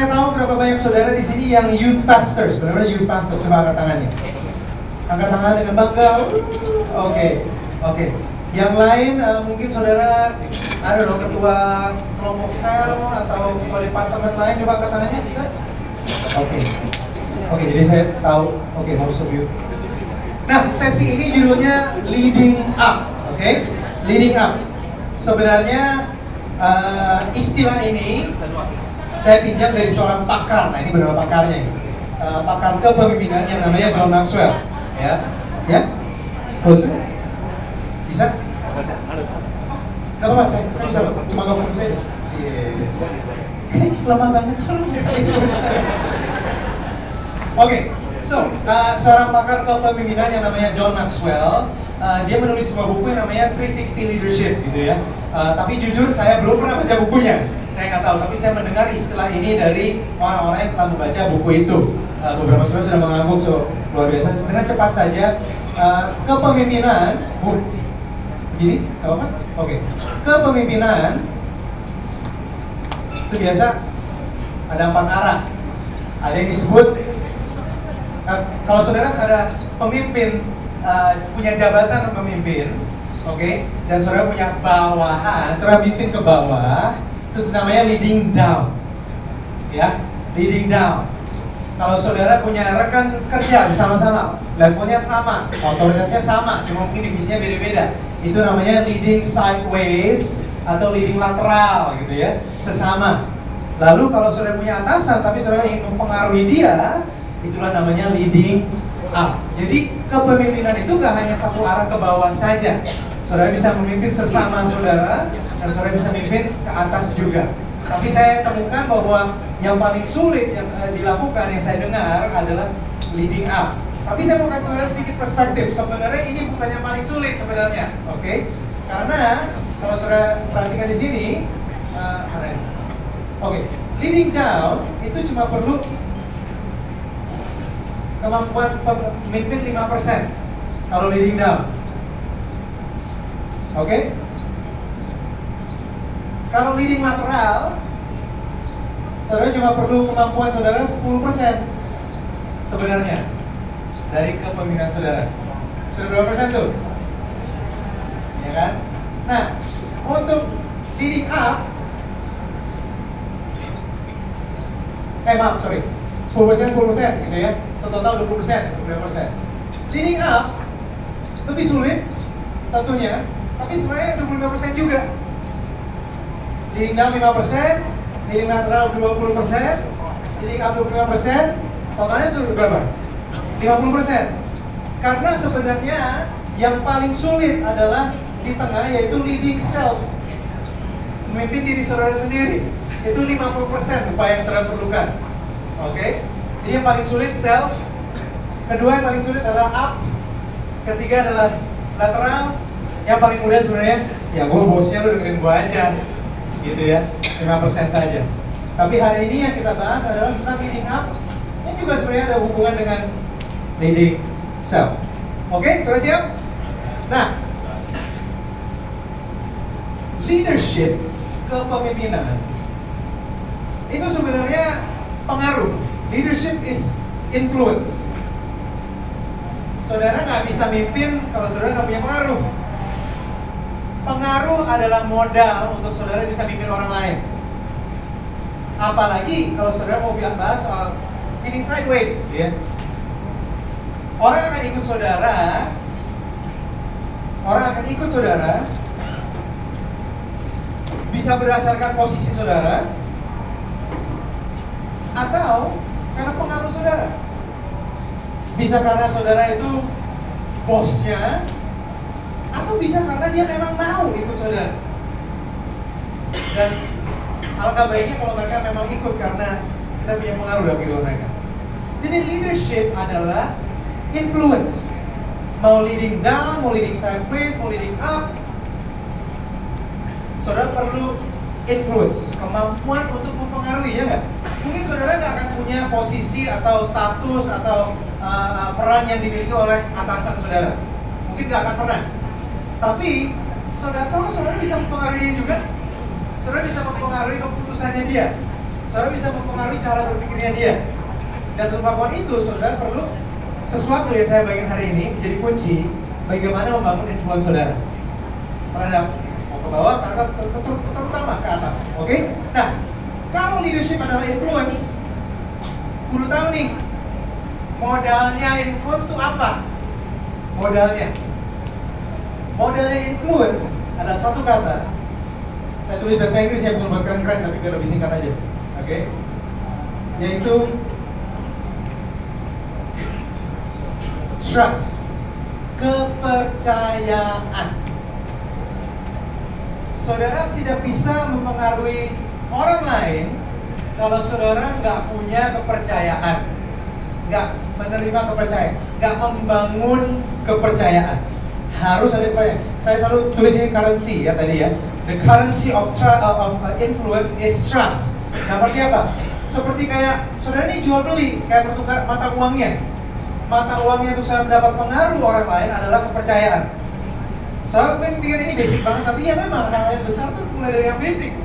saya tahu berapa banyak saudara di sini yang youth pastors. Benar-benar youth pastor, coba angkat tangannya. Angkat tangan dengan bangga. Oke. Yang lain mungkin saudara ada dong ketua kelompok sel atau ketua departemen lain, coba angkat tangannya, bisa? Oke, jadi saya tahu. Most of you. Nah, sesi ini judulnya Leading Up. Leading Up. Sebenarnya istilah ini saya pinjam dari seorang pakar. Nah, ini beberapa pakarnya. Pakar kepemimpinan yang namanya John Maxwell. Ya? Bisa? Gak apa-apa, saya bisa, cuma gak fokus aja. Lama banget kalau bukan saya. Seorang pakar kepemimpinan yang namanya John Maxwell, dia menulis sebuah buku yang namanya 360 Leadership gitu ya. Tapi jujur saya belum pernah baca bukunya, saya nggak tahu. Tapi saya mendengar istilah ini dari orang-orang yang telah membaca buku itu. Beberapa saudara sudah mengangguk, luar biasa. Dengan cepat saja, kepemimpinan, begini, nggak apa-apa? Kepemimpinan itu biasa ada 4 arah. Ada yang disebut kalau saudara ada pemimpin, punya jabatan memimpin, dan saudara punya bawahan, saudara mimpin ke bawah, terus namanya leading down, ya, leading down. Kalau saudara punya rekan kerja bersama-sama, levelnya sama, otoritasnya sama, cuma mungkin divisinya beda-beda, itu namanya leading sideways atau leading lateral gitu ya, sesama. Lalu kalau saudara punya atasan tapi saudara ingin mempengaruhi dia, itulah namanya leading up. Jadi kepemimpinan itu gak hanya satu arah ke bawah saja. Saudara bisa memimpin sesama saudara, dan saudara bisa memimpin ke atas juga. Tapi saya temukan bahwa yang paling sulit yang dilakukan, yang saya dengar adalah leading up. Tapi saya mau kasih saudara sedikit perspektif. Sebenarnya ini bukan yang paling sulit sebenarnya, Karena kalau saudara perhatikan di sini, leading down itu cuma perlu kemampuan pemimpin 5% kalau leading down. Kalau leading lateral, saudara cuma perlu kemampuan saudara 10% sebenarnya dari kepemimpinan saudara. Sudah berapa persen tuh? Ya kan? Nah, untuk leading up, 10% gitu ya. Total 20%. Leading up lebih sulit tentunya, tapi sebenarnya 25% juga. Leading down 5%, leading lateral 20%, leading up 25%, totalnya sudah berapa? 50%. Karena sebenarnya yang paling sulit adalah di tengah, yaitu leading self. Memimpin diri saudara sendiri. Itu 50% upaya yang saudara perlukan. Jadi yang paling sulit self. Kedua yang paling sulit adalah up. Ketiga adalah lateral. Yang paling mudah sebenarnya, ya gue bosnya, lu dengerin gue aja, gitu ya, 5% saja. Tapi hari ini yang kita bahas adalah tentang leading up, yang juga sebenarnya ada hubungan dengan leading self. Sudah siap? Nah, leadership, kepemimpinan, itu sebenarnya pengaruh. Leadership is influence. Saudara nggak bisa mimpin kalau saudara nggak punya pengaruh. Pengaruh adalah modal untuk saudara bisa mimpin orang lain. Apalagi kalau saudara mau bahas soal leading sideways, ya. Orang akan ikut saudara bisa berdasarkan posisi saudara atau karena pengaruh saudara. Bisa karena saudara itu bosnya, atau bisa karena dia memang mau ikut saudara. Dan alangkah baiknya kalau mereka memang ikut karena kita punya pengaruh dalam kehidupan mereka. Jadi leadership adalah influence. Mau leading down, mau leading sideways, mau leading up, saudara perlu influence, kemampuan untuk mempengaruhi, ya nggak? Mungkin saudara nggak akan punya posisi atau status atau peran yang dimiliki oleh atasan saudara. Mungkin nggak akan pernah. Tapi saudara tahu saudara bisa mempengaruhi dia juga. Saudara bisa mempengaruhi keputusannya dia. saudara bisa mempengaruhi cara berpikirnya dia. Dan untuk melakukan itu, saudara perlu sesuatu yang saya bagikan hari ini menjadi kunci bagaimana membangun influence saudara terhadap mau ke bawah, ke atas, terutama ke atas. Oke? Nah, kalau leadership adalah influence, kudu tahu nih modalnya influence itu apa? Modalnya influence ada satu kata. Saya tulis bahasa Inggris ya, bukan buat keren-keren, tapi biar lebih singkat aja. Oke? Yaitu trust, kepercayaan. Saudara tidak bisa mempengaruhi orang lain kalau saudara nggak punya kepercayaan, nggak menerima kepercayaan, nggak membangun kepercayaan. Harus ada kepercayaan. Saya selalu tulis ini currency ya tadi ya. The currency of influence is trust. Nah, berarti apa? Seperti kayak saudara ini jual beli, kayak pertukar mata uangnya. Mata uangnya untuk saya mendapat pengaruh orang lain adalah kepercayaan. Saya pikir ini basic banget, tapi ya memang hal yang besar tuh mulai dari yang basic.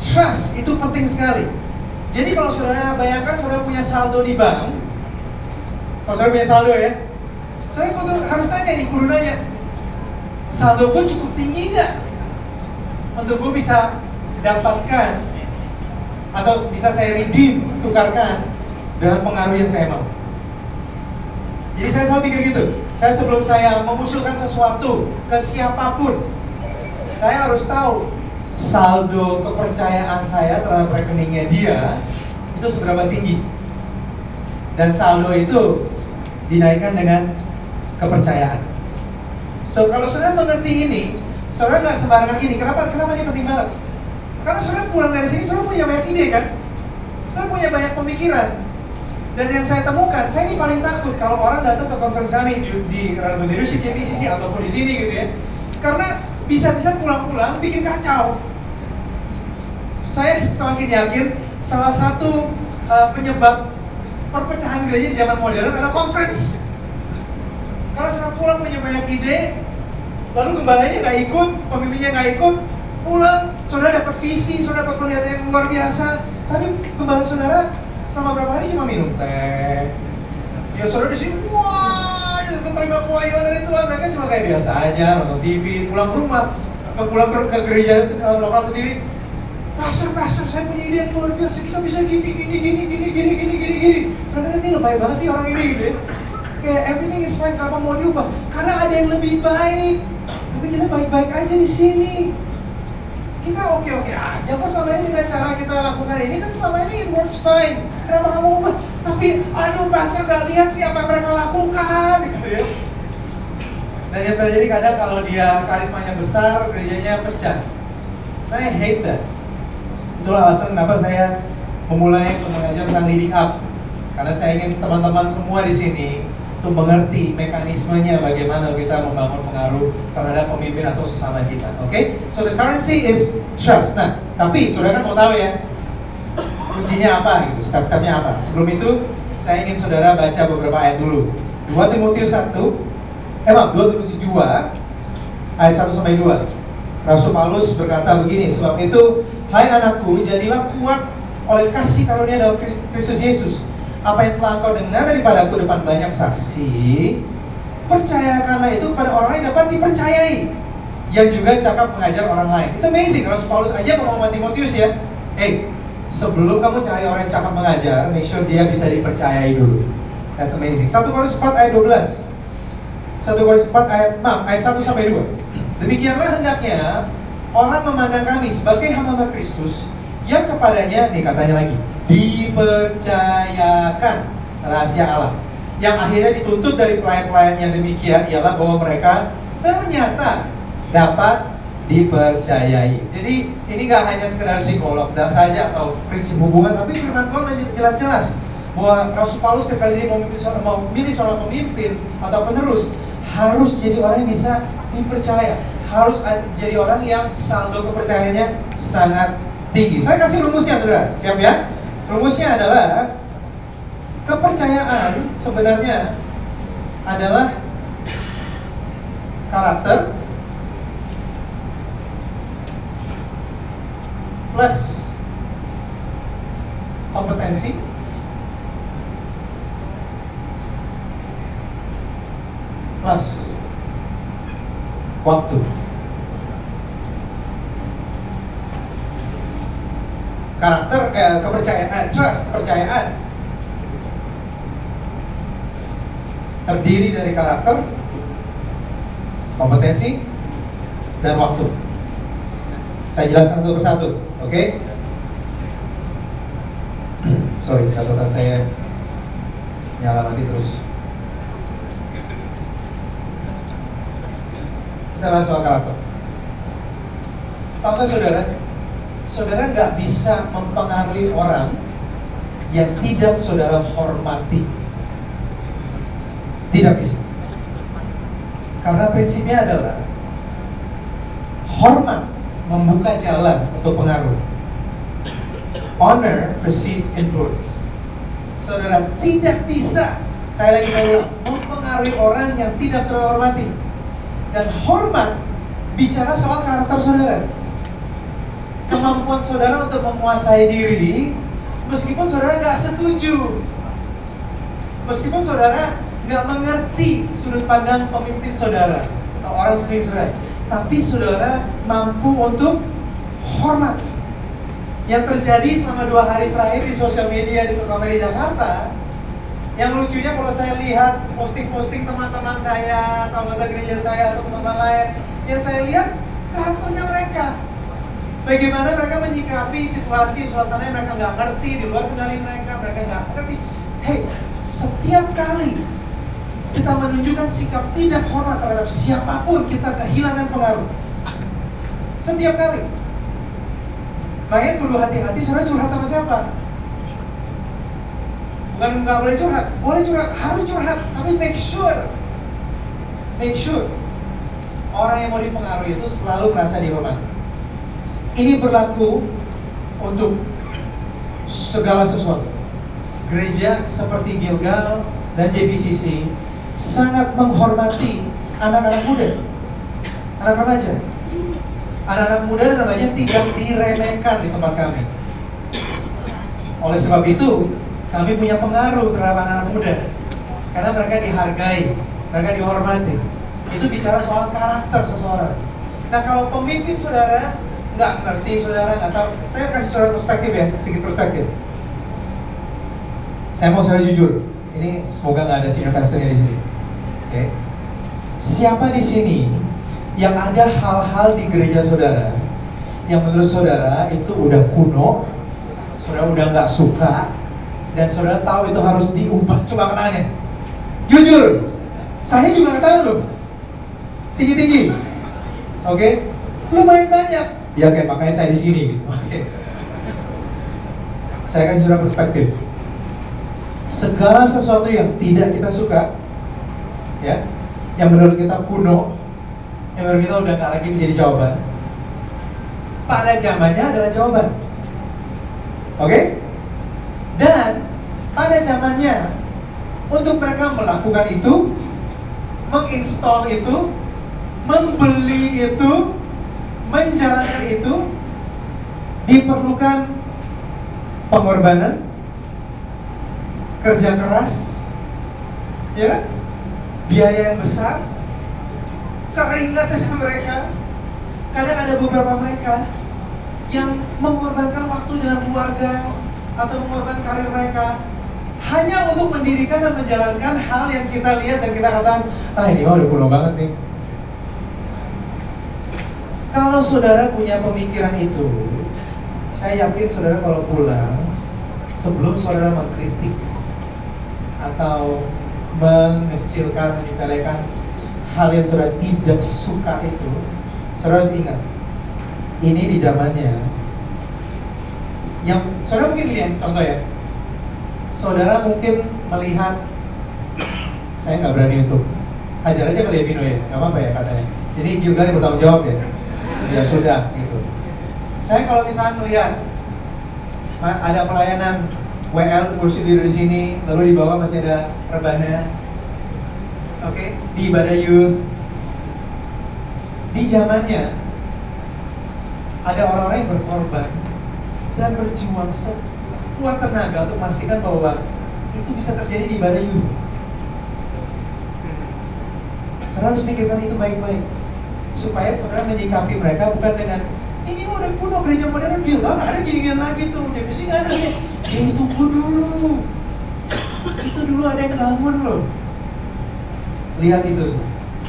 Trust itu penting sekali. Jadi kalau saudara bayangkan saudara punya saldo di bank, kalau saudara punya saldo ya, saudara harus nanya nih, kudu nanya, saldo gue cukup tinggi nggak untuk gue bisa dapatkan atau bisa saya redeem, tukarkan dengan pengaruh yang saya mau. Jadi saya selalu pikir gitu. Saya sebelum saya mengusulkan sesuatu ke siapapun, saya harus tahu saldo kepercayaan saya terhadap rekeningnya dia itu seberapa tinggi. Dan saldo itu dinaikkan dengan kepercayaan. So kalau saudara mengerti ini, saudara nggak sembarangan ini. Kenapa ini penting banget? Karena saudara pulang dari sini, saudara punya banyak ide kan? Saudara punya banyak pemikiran. Dan yang saya temukan, saya ini paling takut kalau orang datang ke conference kami di Relevant Leadership JPCC ataupun di sini gitu ya. Karena bisa-bisa pulang-pulang bikin kacau. Saya semakin yakin salah satu penyebab perpecahan gereja di zaman modern adalah conference. Kalau sudah pulang punya banyak ide, lalu gembalanya nggak ikut, pemimpinnya nggak ikut, pulang, saudara dapat visi, saudara dapat penglihatan yang luar biasa, tapi gembala saudara selama berapa hari cuma minum teh. Ya saudara di sini, wah, terima kewayuan dari Tuhan. Mereka cuma kayak biasa aja, nonton TV, pulang ke rumah, pulang ke gereja lokal sendiri. Pastor, saya punya ide yang luar biasa. Kita bisa gini. Karena ini lebay banget sih orang ini gitu ya. Kayak everything is fine, kenapa mau diubah? Karena ada yang lebih baik. Tapi kita baik-baik aja di sini. Kita oke-oke aja kok selama ini dengan cara kita lakukan ini kan selama ini it works fine. Kenapa kamu ubah? Tapi aduh pastor gak lihat sih apa yang mereka lakukan gitu ya. Dan yang terjadi kadang kalau dia karismanya besar, gerejanya pecah. Saya hate that. Itulah alasan kenapa saya memulai mengajar tentang leading up. Karena saya ingin teman-teman semua di sini untuk mengerti mekanismenya bagaimana kita membangun pengaruh terhadap pemimpin atau sesama kita. Oke? So the currency is trust. Nah, tapi saudara kan mau tahu ya kuncinya apa gitu, step-stepnya apa. Sebelum itu saya ingin saudara baca beberapa ayat dulu. 2 Timotius 2 Timotius 2 ayat 1 sampai 2. Rasul Paulus berkata begini, sebab itu hai anakku, jadilah kuat oleh kasih karunia dalam Kristus Yesus. Apa yang telah engkau dengar daripadaku depan banyak saksi, percayakanlah itu kepada orang yang dapat dipercayai, yang juga cakap mengajar orang lain. It's amazing, Rasul Paulus aja ngomong sama Timotius ya, sebelum kamu cari orang yang cakap mengajar, make sure dia bisa dipercayai dulu. That's amazing. 1 Korintus 4 ayat 12. 1 Korintus 4 ayat 1 sampai 2. Demikianlah hendaknya orang memandang kami sebagai hamba Kristus yang kepadanya, nih katanya lagi, dipercayakan rahasia Allah. Yang akhirnya dituntut dari pelayan-pelayan yang demikian ialah bahwa mereka ternyata dapat dipercayai. Jadi ini gak hanya sekedar psikolog saja atau prinsip hubungan, tapi firman Tuhan jelas-jelas bahwa Rasul Paulus ketika dia mau memilih seorang pemimpin atau penerus harus jadi orang yang bisa dipercaya, harus jadi orang yang saldo kepercayaannya sangat tinggi. Saya kasih rumusnya, saudara. Siap ya? Rumusnya adalah kepercayaan sebenarnya adalah karakter plus kompetensi, plus waktu. Karakter, kepercayaan, trust, kepercayaan terdiri dari karakter, kompetensi, dan waktu. Saya jelaskan satu persatu, oke? Sorry, catatan saya nyala mati terus. Kita bahas soal karakter. Tahu nggak saudara? Saudara nggak bisa mempengaruhi orang yang tidak saudara hormati. Tidak bisa. Karena prinsipnya adalah hormat membuka jalan untuk pengaruh. Honor precedes influence. Saudara tidak bisa, saya ulang, mempengaruhi orang yang tidak saudara hormati. Dan hormat bicara soal karakter saudara. Kemampuan saudara untuk menguasai diri, meskipun saudara nggak setuju, meskipun saudara nggak mengerti sudut pandang pemimpin saudara atau orang sering saudara, tapi saudara mampu untuk hormat. Yang terjadi selama 2 hari terakhir di sosial media, di terutama di Jakarta, yang lucunya kalau saya lihat posting-posting teman-teman saya atau anggota gereja saya atau teman-teman lain, yang saya lihat karakternya mereka. Bagaimana mereka menyikapi situasi, suasana yang mereka nggak ngerti, di luar kendali mereka nggak ngerti. Hey, setiap kali kita menunjukkan sikap tidak hormat terhadap siapapun, kita kehilangan pengaruh. Setiap kali. Makanya kudu hati-hati, saudara curhat sama siapa? Bukan nggak boleh curhat, harus curhat, tapi make sure orang yang mau dipengaruhi itu selalu merasa dihormati. Ini berlaku untuk segala sesuatu. Gereja seperti Gilgal dan JBCC sangat menghormati anak-anak muda, anak remaja. Anak-anak muda dan remaja tidak diremehkan di tempat kami. Oleh sebab itu, kami punya pengaruh terhadap anak-anak muda. Karena mereka dihargai, mereka dihormati. Itu bicara soal karakter seseorang. Nah, kalau pemimpin saudara nggak ngerti, saudara nggak tahu, saya kasih saudara perspektif ya, sedikit perspektif. Saya mau saudara jujur. Ini semoga nggak ada senior pastornya di sini. Oke? Siapa di sini yang ada hal-hal di gereja saudara yang menurut saudara itu udah kuno, saudara udah nggak suka, dan saudara tahu itu harus diubah? Coba angkat tangannya. Jujur, saya juga nggak tahu loh. Tinggi-tinggi, oke? Lumayan banyak. Ya kayak makanya saya di sini gitu. Oke. Saya kasih saudara perspektif. Segala sesuatu yang tidak kita suka, ya, yang menurut kita kuno, yang menurut kita udah nggak lagi menjadi jawaban, pada zamannya adalah jawaban. Oke? Dan pada zamannya, untuk mereka melakukan itu, menginstall itu, membeli itu, menjalankan itu, diperlukan pengorbanan, kerja keras, ya kan? Biaya yang besar, keringatnya mereka. Kadang ada beberapa mereka yang mengorbankan waktu dengan keluarga atau mengorbankan karir mereka hanya untuk mendirikan dan menjalankan hal yang kita lihat dan kita katakan, ini mah udah kuno banget nih. Kalau saudara punya pemikiran itu, saya yakin saudara kalau pulang, sebelum saudara mengkritik atau mengecilkan, menyepelekan hal yang saudara tidak suka itu, saudara harus ingat, ini di zamannya yang saudara mungkin gini ya, contoh ya, saudara mungkin melihat, saya nggak berani untuk hajar aja kali ya Vino ya, nggak apa-apa ya katanya. Jadi Gilgal yang bertanggung jawab ya. Ya sudah gitu. Saya kalau misalnya melihat ada pelayanan WL kursi diri di sini, lalu di bawah masih ada rebana, oke, di ibadah youth. Di zamannya ada orang-orang yang berkorban dan berjuang sekuat tenaga untuk memastikan bahwa itu bisa terjadi di ibadah youth. Saudara harus pikirkan itu baik-baik, supaya saudara menyikapi mereka bukan dengan ini mah udah kuno, gereja modern gila, nggak ada gini-gini lagi tuh, jadi sih nggak ada ini. Itu dulu, itu dulu ada yang bangun loh. Lihat itu,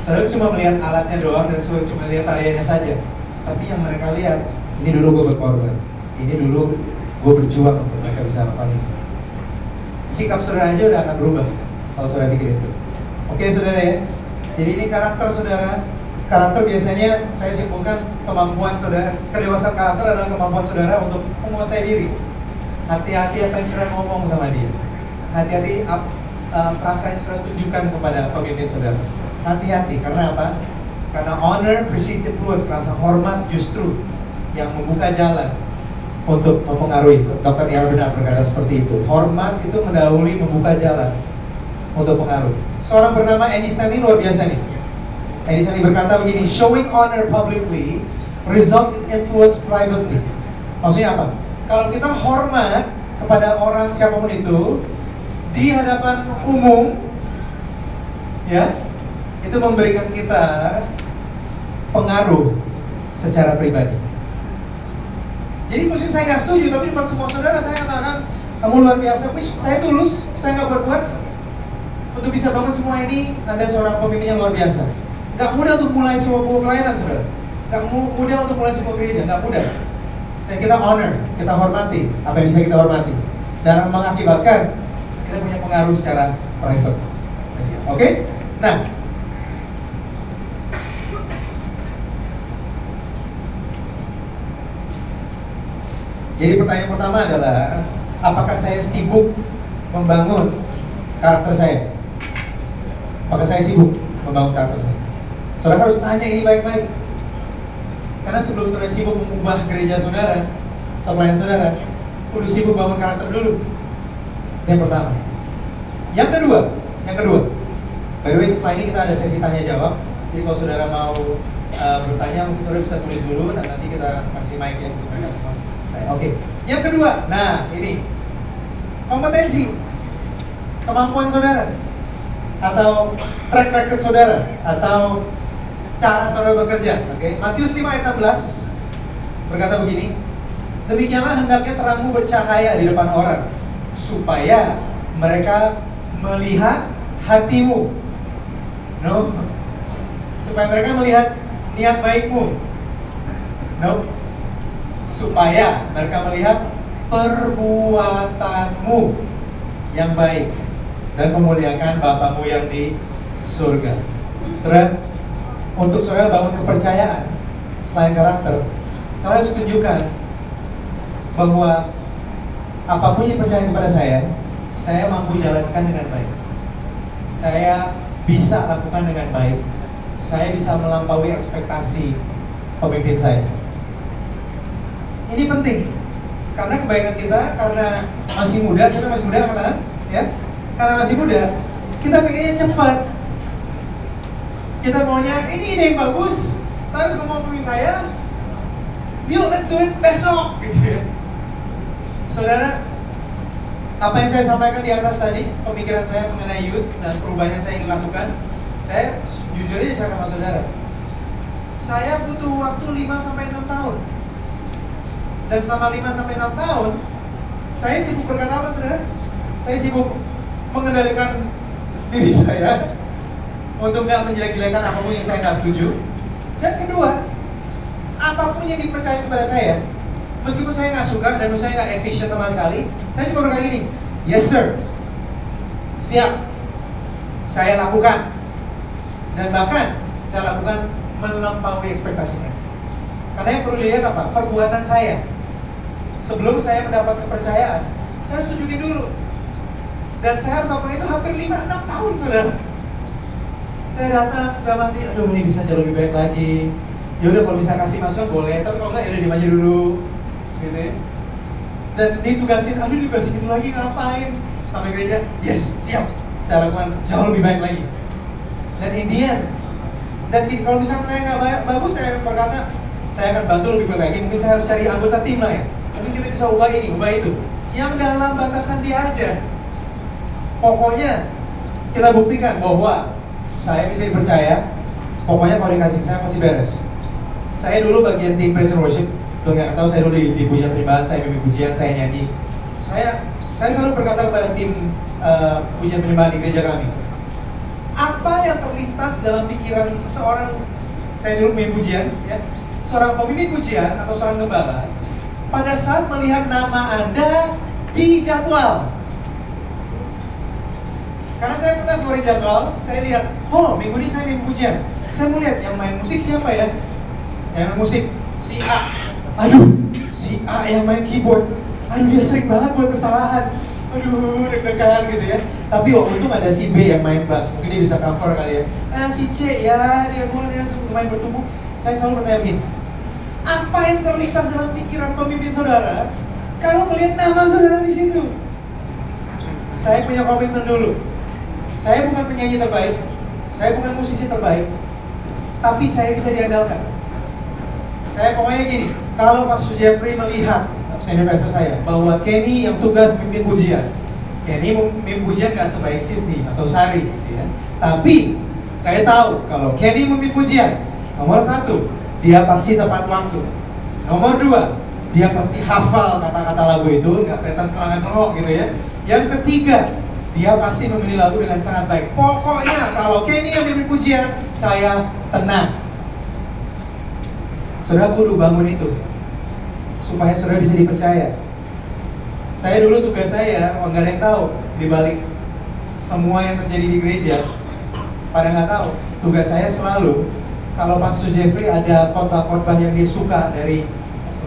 saudara cuma melihat alatnya doang dan saudara cuma lihat tariannya saja. Tapi yang mereka lihat, ini dulu gue berkorban, ini dulu gue berjuang untuk mereka bisa lakukan itu. Sikap saudara aja udah akan berubah kalau saudara pikir itu. Oke saudara ya. Jadi ini karakter saudara. Karakter biasanya saya simpulkan kemampuan saudara. Kedewasaan karakter adalah kemampuan saudara untuk menguasai diri. Hati-hati apa yang saudara ngomong sama dia. Hati-hati perasaan yang saudara tunjukkan kepada pemimpin saudara. Hati-hati, karena apa? Karena honor precedes influence, rasa hormat justru yang membuka jalan untuk mempengaruhi. Dr. E.R. Bernard berkata seperti itu. Hormat itu mendahului membuka jalan untuk pengaruh. Seorang bernama Andy Stanley luar biasa nih. Andy Stanley berkata begini, showing honor publicly results in influence privately. Maksudnya apa? Kalau kita hormat kepada orang siapapun itu di hadapan umum, ya, itu memberikan kita pengaruh secara pribadi. Jadi maksudnya saya nggak setuju, tapi depan semua saudara saya katakan kamu luar biasa, saya tulus, saya nggak berbuat. Untuk bisa bangun semua ini, Anda seorang pemimpin yang luar biasa. Gak mudah untuk mulai sebuah pelayanan, saudara. Gak mudah untuk mulai sebuah gereja, gak mudah. Dan kita honor, kita hormati apa yang bisa kita hormati. Dan mengakibatkan kita punya pengaruh secara private. Oke? Nah, jadi pertanyaan pertama adalah, apakah saya sibuk membangun karakter saya? Apakah saya sibuk membangun karakter saya? Saudara harus tanya ini baik-baik. Karena sebelum saudara sibuk mengubah gereja saudara atau pelayanan saudara, kudu sibuk bangun karakter dulu. Yang pertama. Yang kedua. By the way, setelah ini kita ada sesi tanya jawab. Jadi kalau saudara mau bertanya, mungkin saudara bisa tulis dulu dan nanti kita kasih mic ya untuk mereka semua. Oke. Yang kedua, nah ini kompetensi, kemampuan saudara, atau track record saudara, atau cara saudara bekerja. Oke. Matius 5 ayat 16 berkata begini, demikianlah hendaknya terangmu bercahaya di depan orang, supaya mereka melihat hatimu. No. Supaya mereka melihat niat baikmu. No. Supaya mereka melihat perbuatanmu yang baik dan memuliakan Bapamu yang di surga. Saudara, untuk saudara bangun kepercayaan selain karakter, saudara harus tunjukkan bahwa apapun yang percaya kepada saya mampu jalankan dengan baik. Saya bisa lakukan dengan baik. Saya bisa melampaui ekspektasi pemimpin saya. Ini penting, karena kebaikan kita, karena masih muda, siapa masih muda angkat tangan? Ya? Karena masih muda, kita pengennya cepat. Kita maunya, ini ide yang bagus, saya harus ngomong pemimpin saya, yuk let's do it besok, gitu ya. Saudara, apa yang saya sampaikan di atas tadi, pemikiran saya mengenai youth dan perubahan yang saya ingin lakukan, saya jujur aja sama saudara, saya butuh waktu 5-6 tahun. Dan selama 5-6 tahun, saya sibuk berkata apa saudara? Saya sibuk mengendalikan diri saya untuk nggak menjelek-jelekan apapun yang saya nggak setuju. Dan kedua, apapun yang dipercaya kepada saya, meskipun saya nggak suka dan saya nggak efisien sama sekali, saya cuma berkata gini, yes sir, siap, saya lakukan. Dan bahkan saya lakukan melampaui ekspektasinya. Karena yang perlu dilihat apa? Perbuatan saya. Sebelum saya mendapat kepercayaan, saya harus tunjukin dulu. Dan saya harus lakukan itu hampir 5-6 tahun, saudara. Saya datang, udah mati, aduh ini bisa jauh lebih baik lagi. Ya udah kalau bisa kasih masukan boleh, tapi kalau enggak ya udah diem aja dulu, gitu ya. Dan ditugasin, aduh ditugasin itu lagi ngapain? Sampai gereja, yes, siap, saya lakukan jauh lebih baik lagi. Dan Indian, dan kalau misalnya saya nggak bagus, saya berkata, saya akan bantu lebih baik lagi. Mungkin saya harus cari anggota tim lain. Mungkin kita bisa ubah ini, ubah itu. yang dalam batasan dia aja. Pokoknya kita buktikan bahwa saya bisa dipercaya. Pokoknya kalau dikasih saya pasti beres. Saya dulu bagian tim praise and worship. Lo nggak tahu, saya dulu di pujian penyembahan, saya pimpin pujian, saya nyanyi. Saya selalu berkata kepada tim pujian penyembahan di gereja kami, apa yang terlintas dalam pikiran seorang, saya dulu pimpin pujian, ya, seorang pemimpin pujian atau seorang gembala, pada saat melihat nama Anda di jadwal. Karena saya pernah keluarin jadwal, saya lihat, oh minggu ini saya pimpin pujian. Saya mau lihat yang main musik siapa ya? Yang main musik si A. Aduh, si A yang main keyboard. Aduh, dia sering banget buat kesalahan. Aduh, deg-degan gitu ya. Tapi untung ada si B yang main bass. Mungkin dia bisa cover kali ya. Si C ya, dia main bertumbuh. Saya selalu bertanya begini, apa yang terlintas dalam pikiran pemimpin saudara kalau melihat nama saudara di situ? Saya punya komitmen dulu. Saya bukan penyanyi terbaik, saya bukan musisi terbaik, tapi saya bisa diandalkan. Saya pokoknya gini, kalau Pastor Jeffrey melihat senior pastor saya bahwa Kenny yang tugas pimpin pujian, Kenny pimpin pujian gak sebaik Sydney atau Sari, ya. Tapi saya tahu kalau Kenny memimpin pujian, nomor 1, dia pasti tepat waktu. Nomor 2, dia pasti hafal kata-kata lagu itu, nggak kelihatan celongan-celong gitu ya. Yang ketiga, dia pasti memilih lagu dengan sangat baik. Pokoknya kalau Kenny yang memimpin pujian, saya tenang. Saudara kudu bangun itu supaya saudara bisa dipercaya. Saya dulu tugas saya, nggak ada yang tahu di balik semua yang terjadi di gereja. Pada nggak tahu, tugas saya selalu kalau Pastor Jeffrey ada khotbah-khotbah yang dia suka dari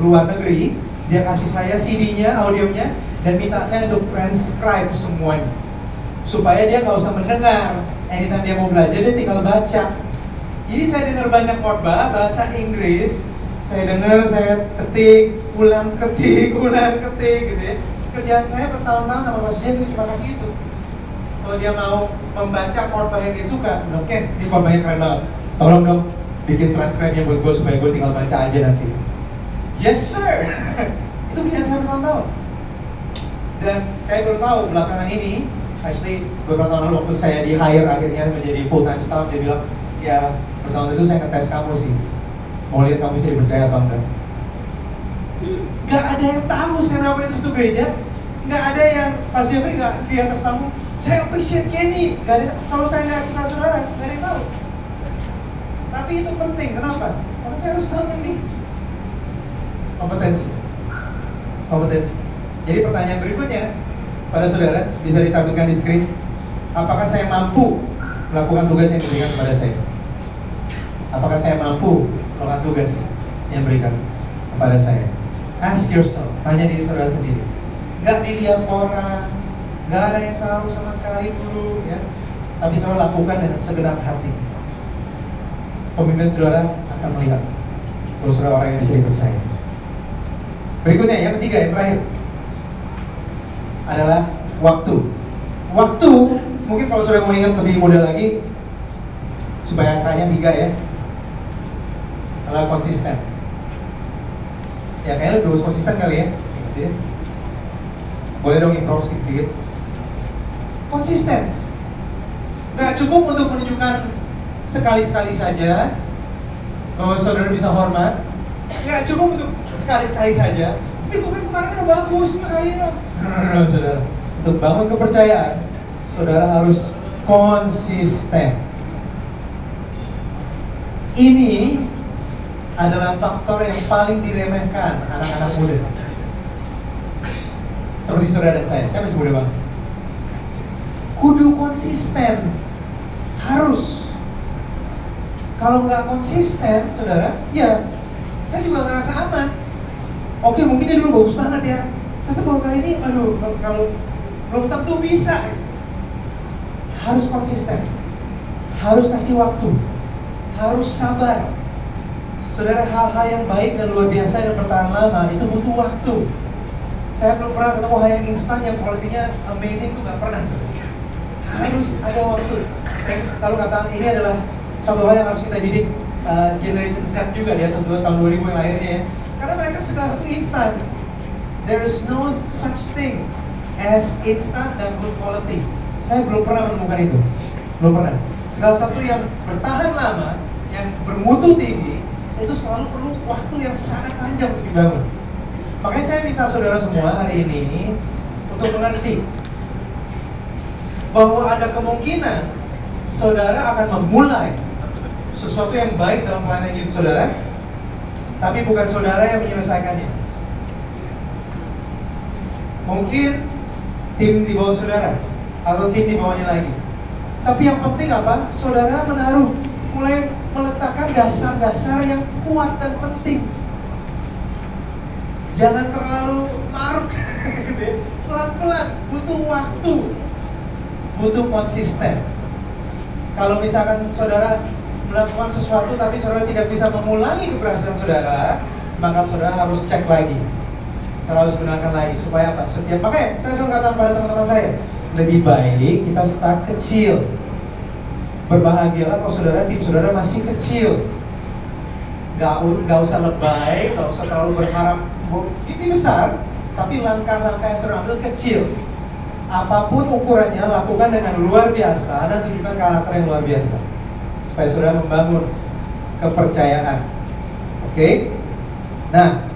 luar negeri, dia kasih saya CD-nya, audionya, dan minta saya untuk transcribe semuanya supaya dia nggak usah mendengar. Anytime dia mau belajar, dia tinggal baca. Jadi saya dengar banyak khotbah bahasa Inggris, saya dengar, saya ketik, ulang ketik gitu ya. Kerjaan saya bertahun-tahun sama Pastor Jeffrey cuma kasih itu. Kalau dia mau membaca khotbah yang dia suka, bilang, Ken, ini khotbahnya keren banget, tolong dong bikin transcribe-nya buat gue supaya gue tinggal baca aja nanti. Yes sir. Itu kerjaan saya bertahun-tahun. Dan saya baru tahu belakangan ini, actually beberapa tahun lalu waktu saya di hire akhirnya menjadi full time staff, dia bilang, ya bertahun itu saya ngetes kamu sih, mau lihat kamu bisa dipercaya atau enggak. Gak ada yang tahu saya berapa di situ gereja, gak ada yang pas Jeffrey gak di atas kamu. Saya appreciate Kenny, gak ada. Kalau saya nggak cerita saudara, gak ada yang tahu. Tapi itu penting, kenapa? Karena saya harus bangun nih kompetensi. Jadi pertanyaan berikutnya pada saudara bisa ditampilkan di screen. Apakah saya mampu melakukan tugas yang diberikan kepada saya? Apakah saya mampu melakukan tugas yang diberikan kepada saya? Ask yourself, tanya diri saudara sendiri. Gak dilihat orang, gak ada yang tahu sama sekali dulu, ya. Tapi saudara lakukan dengan segenap hati. Pemimpin saudara akan melihat bahwa saudara orang yang bisa dipercaya. Berikutnya, yang ketiga, yang terakhir adalah waktu. Waktu, mungkin kalau saudara mau ingat lebih mudah lagi, supaya angkanya 3 ya, adalah konsisten. Ya kayaknya lebih konsisten kali ya. Boleh dong improve sedikit. Konsisten. Gak cukup untuk menunjukkan sekali-sekali saja bahwa saudara bisa hormat. Gak cukup untuk sekali-sekali saja. Tapi kemarin udah bagus, kali ini dong. No, saudara. Untuk bangun kepercayaan, saudara harus konsisten. Ini adalah faktor yang paling diremehkan anak-anak muda. Seperti saudara dan saya masih muda banget. Kudu konsisten, harus. Kalau nggak konsisten, saudara, ya saya juga ngerasa aman. Oke, mungkin dia dulu bagus banget ya, tapi kalau kali ini, aduh, kalau belum tentu bisa. Harus konsisten, harus kasih waktu, harus sabar. Saudara, hal-hal yang baik dan luar biasa dan bertahan lama itu butuh waktu. Saya belum pernah ketemu hal yang instan yang kualitinya amazing, itu nggak pernah, saudara. Harus ada waktu. Saya selalu katakan ini adalah satu hal yang harus kita didik generation Z juga di atas tahun 2000 yang lahirnya ya. Karena mereka segala itu instan. There is no such thing as instant dan good quality. Saya belum pernah menemukan itu. Belum pernah. Segala sesuatu yang bertahan lama, yang bermutu tinggi, itu selalu perlu waktu yang sangat panjang untuk dibangun. Makanya saya minta saudara semua hari ini untuk mengerti bahwa ada kemungkinan saudara akan memulai sesuatu yang baik dalam pelayanan hidup saudara, tapi bukan saudara yang menyelesaikannya. Mungkin tim di bawah saudara atau tim di bawahnya lagi. Tapi yang penting apa? Saudara mulai meletakkan dasar-dasar yang kuat dan penting. Jangan terlalu larut, pelan-pelan, butuh waktu, butuh konsisten. Kalau misalkan saudara melakukan sesuatu tapi saudara tidak bisa mengulangi keberhasilan saudara, maka saudara harus cek lagi. Saudara harus gunakan lagi supaya apa? Makanya saya selalu katakan pada teman-teman saya, lebih baik kita start kecil. Berbahagialah kalau saudara, tim saudara masih kecil. Gak usah lebay, gak usah terlalu berharap ini besar, tapi langkah-langkah yang saudara ambil kecil. Apapun ukurannya, lakukan dengan luar biasa dan tunjukkan karakter yang luar biasa supaya saudara membangun kepercayaan. Oke? Nah,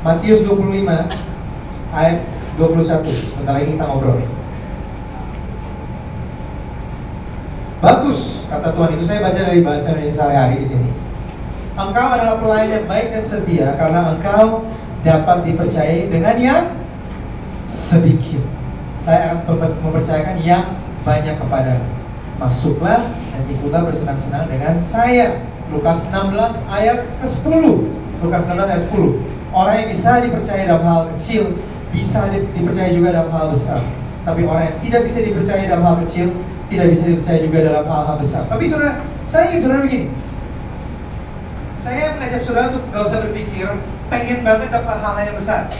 Matius 25 ayat 21. Sebentar lagi kita ngobrol. Bagus, kata Tuhan. Itu saya baca dari bahasa Indonesia sehari-hari di sini. Engkau adalah pelayan yang baik dan setia karena engkau dapat dipercayai dengan yang sedikit. Saya akan mempercayakan yang banyak kepadamu. Masuklah dan ikutlah bersenang-senang dengan saya. Lukas 16 ayat ke-10. Lukas 16 ayat 10. Orang yang bisa dipercaya dalam hal kecil bisa dipercaya juga dalam hal besar. Tapi orang yang tidak bisa dipercaya dalam hal kecil tidak bisa dipercaya juga dalam hal-hal besar. Tapi saudara, saya ingin saudara begini. Saya mengajak saudara untuk gak usah berpikir pengen banget dapat hal-hal yang besar.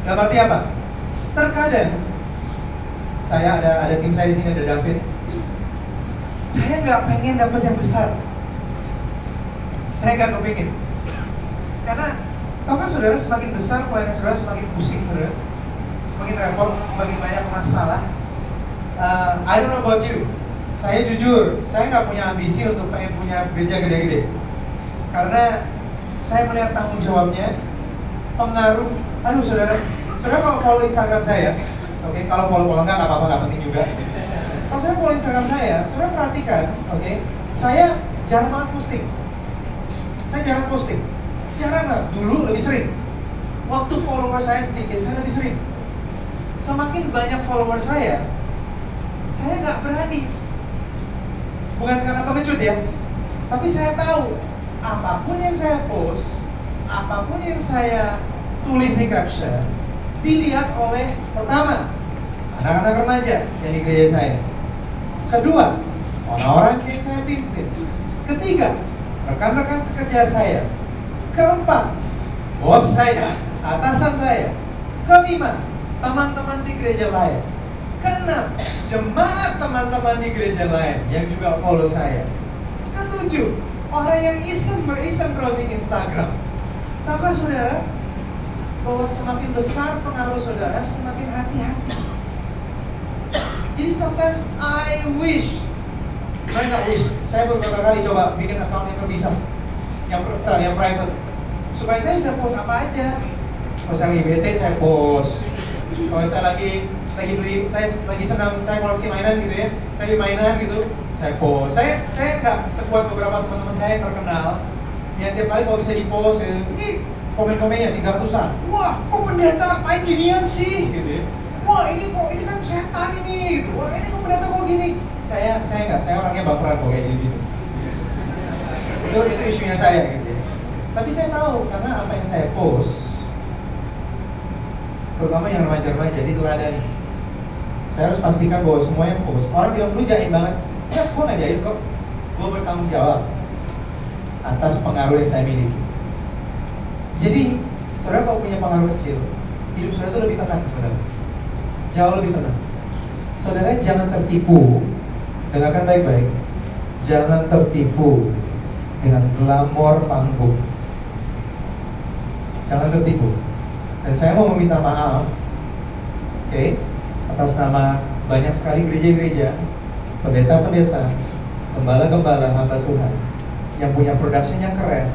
Dalam arti apa? Terkadang saya ada tim saya di sini, ada David. Saya nggak pengen dapat yang besar. Saya nggak kepingin. Karena tahukah saudara, semakin besar pelayanan saudara semakin pusing saudara, semakin repot, semakin banyak masalah. I don't know about you. Saya jujur, saya nggak punya ambisi untuk pengen punya gereja gede-gede. Karena saya melihat tanggung jawabnya, pengaruh. Aduh saudara kalau follow Instagram saya, oke, kalau follow enggak apa-apa, nggak penting juga. Kalau saya follow Instagram saya, saudara perhatikan, oke, saya jarang banget posting. Saya jarang posting. Jarang nggak? Dulu lebih sering. Waktu follower saya sedikit, saya lebih sering. Semakin banyak follower saya nggak berani. Bukan karena pengecut ya, tapi saya tahu apapun yang saya post, apapun yang saya tulis di caption, dilihat oleh pertama anak-anak remaja yang di gereja saya, kedua orang-orang yang saya pimpin, ketiga rekan-rekan sekerja saya, keempat bos saya, atasan saya, kelima teman-teman di gereja lain, keenam jemaat teman-teman di gereja lain yang juga follow saya, ketujuh orang yang iseng browsing Instagram. Tahukah saudara bahwa semakin besar pengaruh saudara, semakin hati-hati. Jadi sometimes I wish, sebenarnya nggak wish, saya beberapa kali coba bikin account yang terpisah, yang private, supaya saya bisa post apa aja. Kalau saya lagi bete, saya post. Kalau saya lagi beli, saya lagi senang, saya koleksi mainan gitu ya, saya di mainan gitu, saya post. Saya nggak sekuat beberapa teman-teman saya yang terkenal, yang tiap kali kalau bisa di post, ini komen-komennya 300-an. Wah, kok pendeta main ginian sih? Gitu ya. Wah, ini kan setan ini. Gitu. Wah, ini kok pendeta kok gini? Saya nggak, saya orangnya baperan kok kayak gitu. Itu isunya saya gitu ya. Tapi saya tahu karena apa yang saya post, terutama yang remaja-remaja, diteladani. Saya harus pastikan bahwa semua yang post, orang bilang lu jaim banget. Ya, gue nggak jaim kok. Gue bertanggung jawab atas pengaruh yang saya miliki. Jadi, saudara kalau punya pengaruh kecil, hidup saudara itu lebih tenang sebenarnya. Jauh lebih tenang. Saudara jangan tertipu, dengarkan baik-baik. Jangan tertipu dengan glamor panggung. Jangan tertipu. Dan saya mau meminta maaf, oke, atas nama banyak sekali gereja-gereja, pendeta-pendeta, gembala-gembala, hamba Tuhan yang punya production yang keren,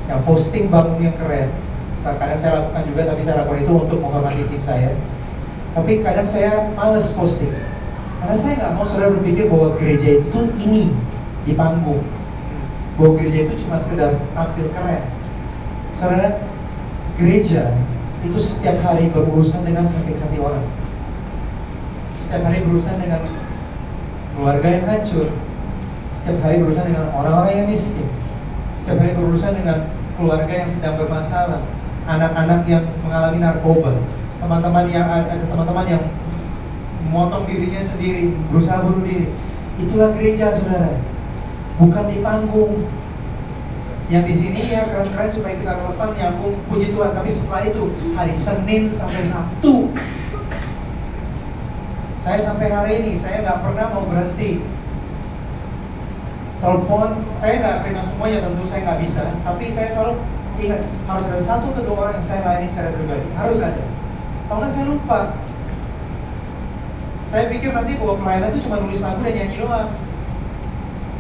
yang posting bangun yang keren. Kadang saya lakukan juga, tapi saya lakukan itu untuk menghormati tim saya. Tapi kadang saya males posting, karena saya nggak mau saudara berpikir bahwa gereja itu tuh ini di panggung, bahwa gereja itu cuma sekedar tampil keren. Saudara, gereja itu setiap hari berurusan dengan sakit hati orang, setiap hari berurusan dengan keluarga yang hancur, setiap hari berurusan dengan orang-orang yang miskin, setiap hari berurusan dengan keluarga yang sedang bermasalah, anak-anak yang mengalami narkoba, teman-teman yang memotong dirinya sendiri, berusaha bunuh diri. Itulah gereja, saudara, bukan di panggung. Yang di sini ya keren-keren supaya kita relevan, nyambung, puji Tuhan. Tapi setelah itu hari Senin sampai Sabtu, saya sampai hari ini saya nggak pernah mau berhenti. Telepon, saya nggak terima semuanya, tentu saya nggak bisa. Tapi saya selalu ingat harus ada 1 atau 2 orang yang saya layani secara pribadi, harus ada. Kalau nggak saya lupa. Saya pikir nanti bahwa pelayanan itu cuma nulis lagu dan nyanyi doang,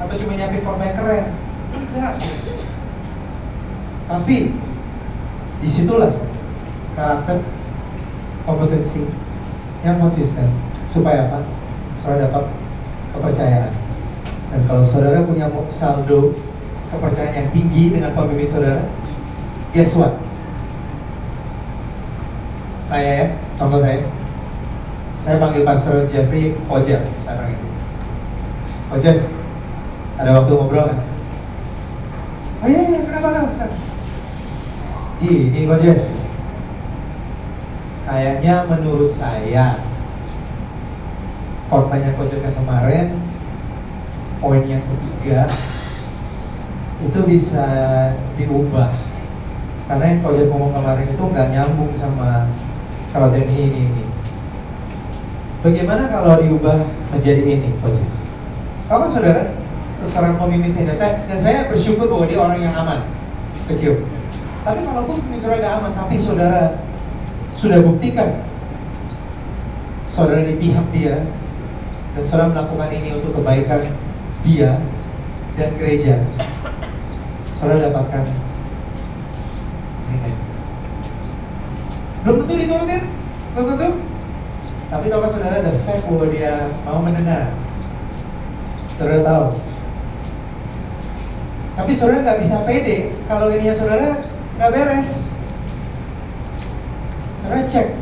atau cuma nyiapin khotbah keren. Enggak sih. Tapi disitulah karakter, kompetensi yang konsisten. Supaya apa? Saudara dapat kepercayaan. Dan kalau saudara punya saldo kepercayaan yang tinggi dengan pemimpin saudara, guess what? Saya ya, contoh saya panggil Pastor Jeffrey Jeff, saya panggil Jeff, ada waktu ngobrol kan? Oh iya, kenapa? Ini Jeff, kayaknya menurut saya khotbahnya Jeff yang kemarin, poin yang ketiga itu bisa diubah, karena yang Jeff ngomong kemarin itu nggak nyambung sama kalau ini. Bagaimana kalau diubah menjadi ini, Jeff? Apa saudara? Untuk seorang pemimpin saya, dan saya bersyukur bahwa dia orang yang aman, secure. Tapi kalaupun pemimpin saudara gak aman, tapi saudara sudah buktikan saudara di pihak dia, dan saudara melakukan ini untuk kebaikan dia dan gereja, saudara dapatkan ini. Belum tentu diturutin, belum tentu. Tapi tahukah saudara the fact bahwa dia mau mendengar, saudara tahu. Tapi saudara nggak bisa pede kalau ininya saudara nggak beres. Saudara cek,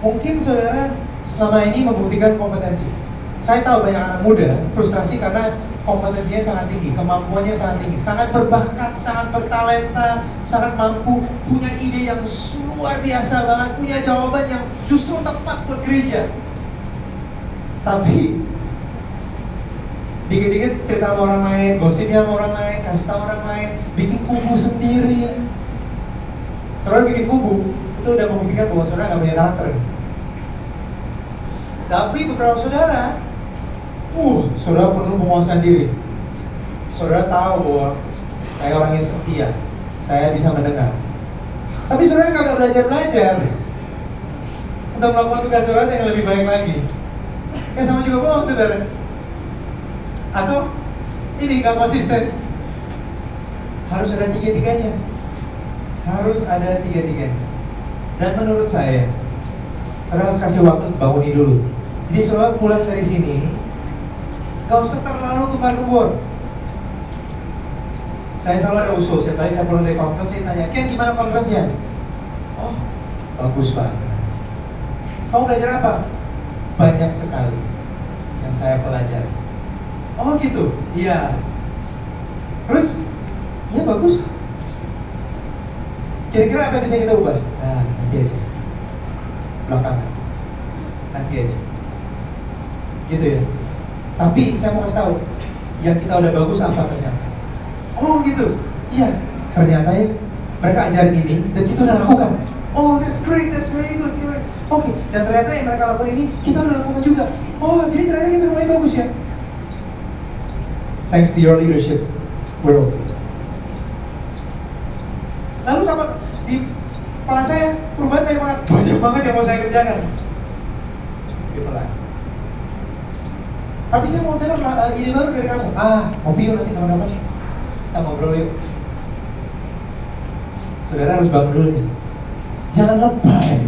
mungkin saudara selama ini membuktikan kompetensi. Saya tahu banyak anak muda frustrasi karena kompetensinya sangat tinggi, kemampuannya sangat tinggi, sangat berbakat, sangat bertalenta, sangat mampu, punya ide yang luar biasa banget, punya jawaban yang justru tepat buat gereja. Tapi dikit-dikit cerita sama orang lain, gosipnya sama orang lain, kasih tahu orang lain, bikin kubu sendiri. Saudara bikin kubu, itu udah membuktikan bahwa saudara nggak punya karakter. Tapi beberapa saudara, saudara penuh penguasaan diri. Saudara tahu bahwa saya orangnya setia, saya bisa mendengar. Tapi saudara nggak belajar untuk melakukan tugas saudara yang lebih baik lagi. Ya sama juga bohong saudara. Atau ini nggak konsisten. Harus ada tiga-tiganya. Harus ada tiga-tiganya. Dan menurut saya, saudara harus kasih waktu bangun ini dulu. Jadi saudara pulang dari sini, gak usah terlalu gembar-gembor. Saya selalu ada usul. Setiap kali saya pulang dari conference, saya tanya, Ken gimana conference-nya? Oh, bagus banget. Kamu belajar apa? Banyak sekali yang saya pelajari. Oh gitu? Iya. Terus? Iya bagus. Kira-kira apa yang bisa kita ubah? Nah, nanti aja. Belakangan. Nanti aja. Gitu ya. Tapi saya mau kasih tahu, yang kita udah bagus apa ternyata? Oh gitu? Iya. Ternyata ya, mereka ajarin ini dan kita udah lakukan. Oh, that's great, that's very good. Oke. Dan ternyata yang mereka lakukan ini kita udah lakukan juga. Oh, jadi ternyata kita lumayan bagus ya. Thanks to your leadership, we're okay. Lalu kapan kepala saya perubahan banyak banget yang mau saya kerjakan. Gitu lah. Tapi saya mau dengar ide baru dari kamu. Ngopi yuk nanti kapan-kapan. Kita ngobrol yuk. Saudara harus bangun dulu nih. Jangan lebay.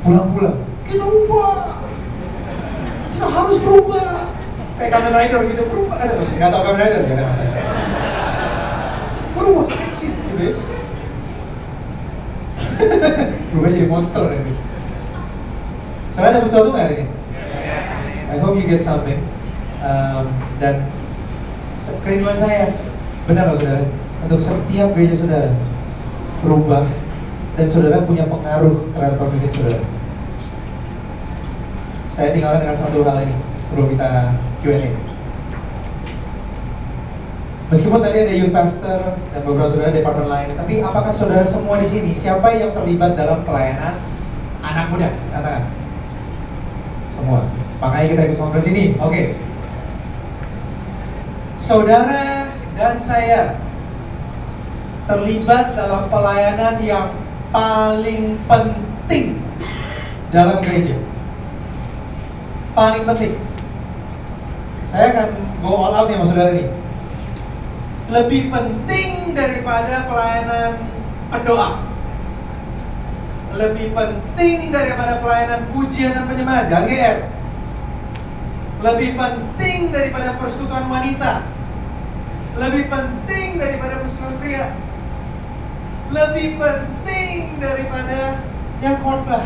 Pulang-pulang. Kita ubah. Kita harus berubah. Kayak Kamen Rider gitu, berubah. Ada masih nggak tahu Kamen Rider ya, ada masih. Berubah sih, gitu ya. Berubah jadi monster nanti. Soalnya ada sesuatu nggak hari ini? I hope you get something. Dan kerinduan saya, benar loh saudara, untuk setiap gereja saudara berubah dan saudara punya pengaruh terhadap pemimpin saudara. Saya tinggalkan dengan satu hal ini sebelum kita Q&A. Meskipun tadi ada youth pastor dan beberapa saudara departemen lain, tapi apakah saudara semua di sini siapa yang terlibat dalam pelayanan anak muda? Katakan. Semua. Makanya kita ikut konferensi ini. Oke. Saudara dan saya terlibat dalam pelayanan yang paling penting dalam gereja. Paling penting. Saya akan go all out nih sama saudara nih. Lebih penting daripada pelayanan pendoa. Lebih penting daripada pelayanan pujian dan penyembahan. Jangan GR. Lebih penting daripada persekutuan wanita. Lebih penting daripada persekutuan pria. Lebih penting daripada yang khotbah.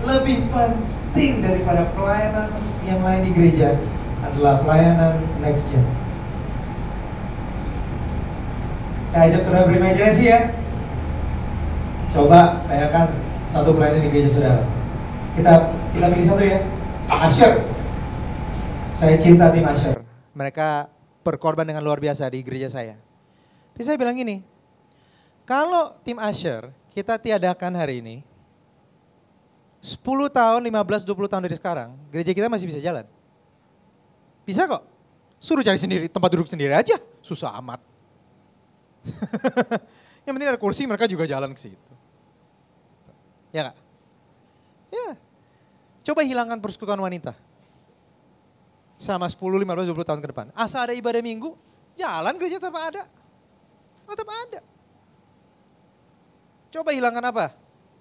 Lebih penting daripada pelayanan yang lain di gereja adalah pelayanan next gen. Saya ajak saudara berimajinasi ya. Coba bayangkan satu pelayanan di gereja saudara. Kita pilih satu ya. Usher. Saya cinta tim Usher. Mereka berkorban dengan luar biasa di gereja saya. Tapi saya bilang gini, kalau tim Usher kita tiadakan hari ini, 10 tahun, 15, 20 tahun dari sekarang, gereja kita masih bisa jalan. Bisa kok. Suruh cari sendiri, tempat duduk sendiri aja. Susah amat. Yang penting ada kursi, mereka juga jalan ke situ. Ya gak? Ya. Coba hilangkan persekutuan wanita. Sama 10, 15, 20 tahun ke depan. Asal ada ibadah minggu, jalan gereja tetap ada. Tetap ada. Coba hilangkan apa?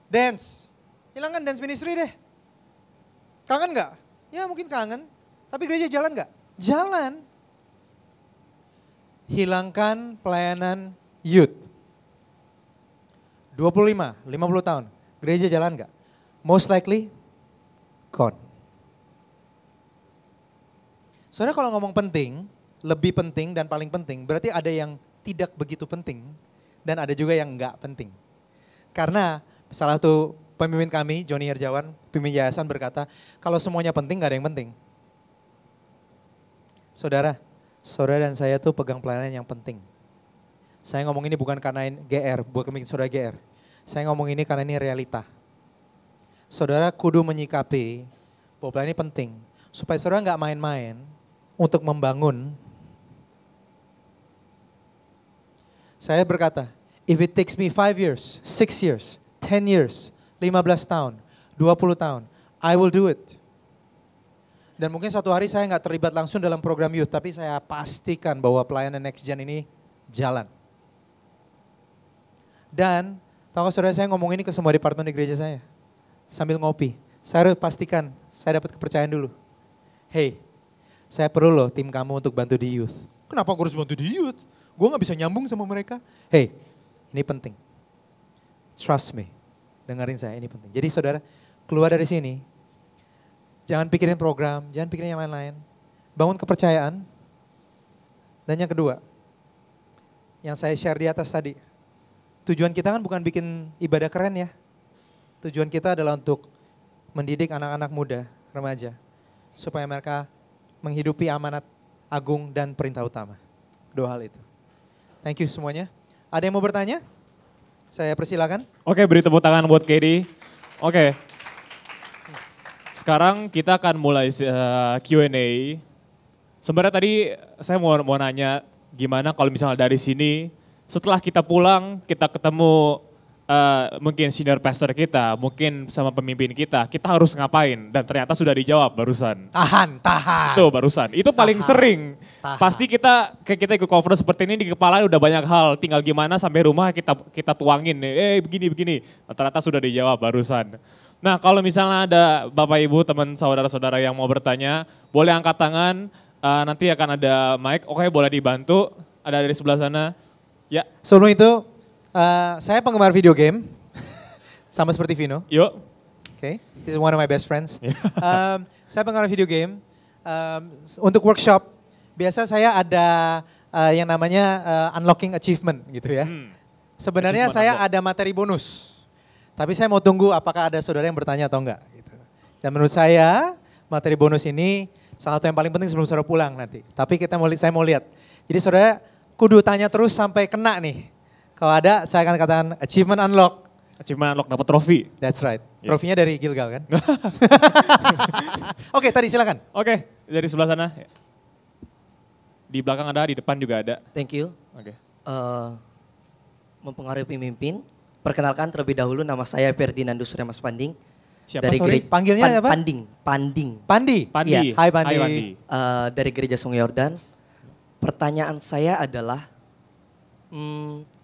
Dance. Hilangkan dance ministry deh. Kangen gak? Ya mungkin kangen. Tapi gereja jalan gak? Jalan. Hilangkan pelayanan youth. 25, 50 tahun. Gereja jalan gak? Most likely, gone. Saudara kalau ngomong penting, lebih penting dan paling penting, berarti ada yang tidak begitu penting dan ada juga yang enggak penting. Karena salah satu pemimpin kami, Johnny Herjawan, pemimpin yayasan berkata, kalau semuanya penting gak ada yang penting. Saudara dan saya tuh pegang pelayanan yang penting. Saya ngomong ini bukan karena GR, bukan bikin saudara GR. Saya ngomong ini karena ini realita. Saudara kudu menyikapi bahwa pelayanan ini penting. Supaya saudara gak main-main untuk membangun. Saya berkata, if it takes me 5 years, 6 years, 10 years, 15 tahun, 20 tahun, I will do it. Dan mungkin satu hari saya nggak terlibat langsung dalam program youth, tapi saya pastikan bahwa pelayanan next gen ini jalan. Dan, tahu saudara saya ngomong ini ke semua departemen di gereja saya. Sambil ngopi, saya harus pastikan saya dapat kepercayaan dulu. Hey, saya perlu loh tim kamu untuk bantu di youth. Kenapa gue harus bantu di youth? Gue gak bisa nyambung sama mereka. Hey, ini penting. Trust me. Dengerin saya, ini penting. Jadi saudara, keluar dari sini, jangan pikirin program, jangan pikirin yang lain-lain. Bangun kepercayaan. Dan yang kedua, yang saya share di atas tadi. Tujuan kita kan bukan bikin ibadah keren ya. Tujuan kita adalah untuk mendidik anak-anak muda, remaja. Supaya mereka menghidupi amanat agung dan perintah utama. Dua hal itu. Thank you semuanya. Ada yang mau bertanya? Saya persilakan. Oke, beri tepuk tangan buat Katie. Oke. Sekarang kita akan mulai Q&A. Sebenarnya tadi saya mau nanya gimana kalau misalnya dari sini setelah kita pulang kita ketemu mungkin senior pastor kita, mungkin sama pemimpin kita harus ngapain? Dan ternyata sudah dijawab barusan. Tahan. Itu barusan, itu paling sering. Pasti kita ikut conference seperti ini di kepala udah banyak hal, tinggal gimana sampai rumah kita tuangin, begini. Ternyata sudah dijawab barusan. Nah kalau misalnya ada Bapak Ibu, teman saudara-saudara yang mau bertanya, boleh angkat tangan, nanti akan ada mic, oke boleh dibantu, ada dari sebelah sana. Ya. Sebelum itu, saya penggemar video game, sama seperti Vino. Yuk. Okay, this is one of my best friends. Saya penggemar video game. Untuk workshop, biasa saya ada yang namanya unlocking achievement gitu ya. Sebenarnya saya ada materi bonus, tapi saya mau tunggu apakah ada saudara yang bertanya atau enggak. Gitu. Dan menurut saya materi bonus ini salah satu yang paling penting sebelum saudara pulang nanti. Tapi saya mau lihat. Jadi saudara kudu tanya terus sampai kena nih. Kalau ada, saya akan katakan achievement unlock. Achievement unlock dapat trofi. That's right. Yeah. Trofinya dari Gilgal kan? Oke, tadi silakan. Oke, dari sebelah sana. Di belakang ada, di depan juga ada. Thank you. Oke. Mempengaruhi pemimpin. Perkenalkan terlebih dahulu, nama saya Ferdinandus Surya Mas Panding. Siapa dari sorry? Panggilnya apa? Panding. Pandi. Pandi. Iya. Hai Pandi. Dari Gereja Sungai Yordan. Pertanyaan saya adalah,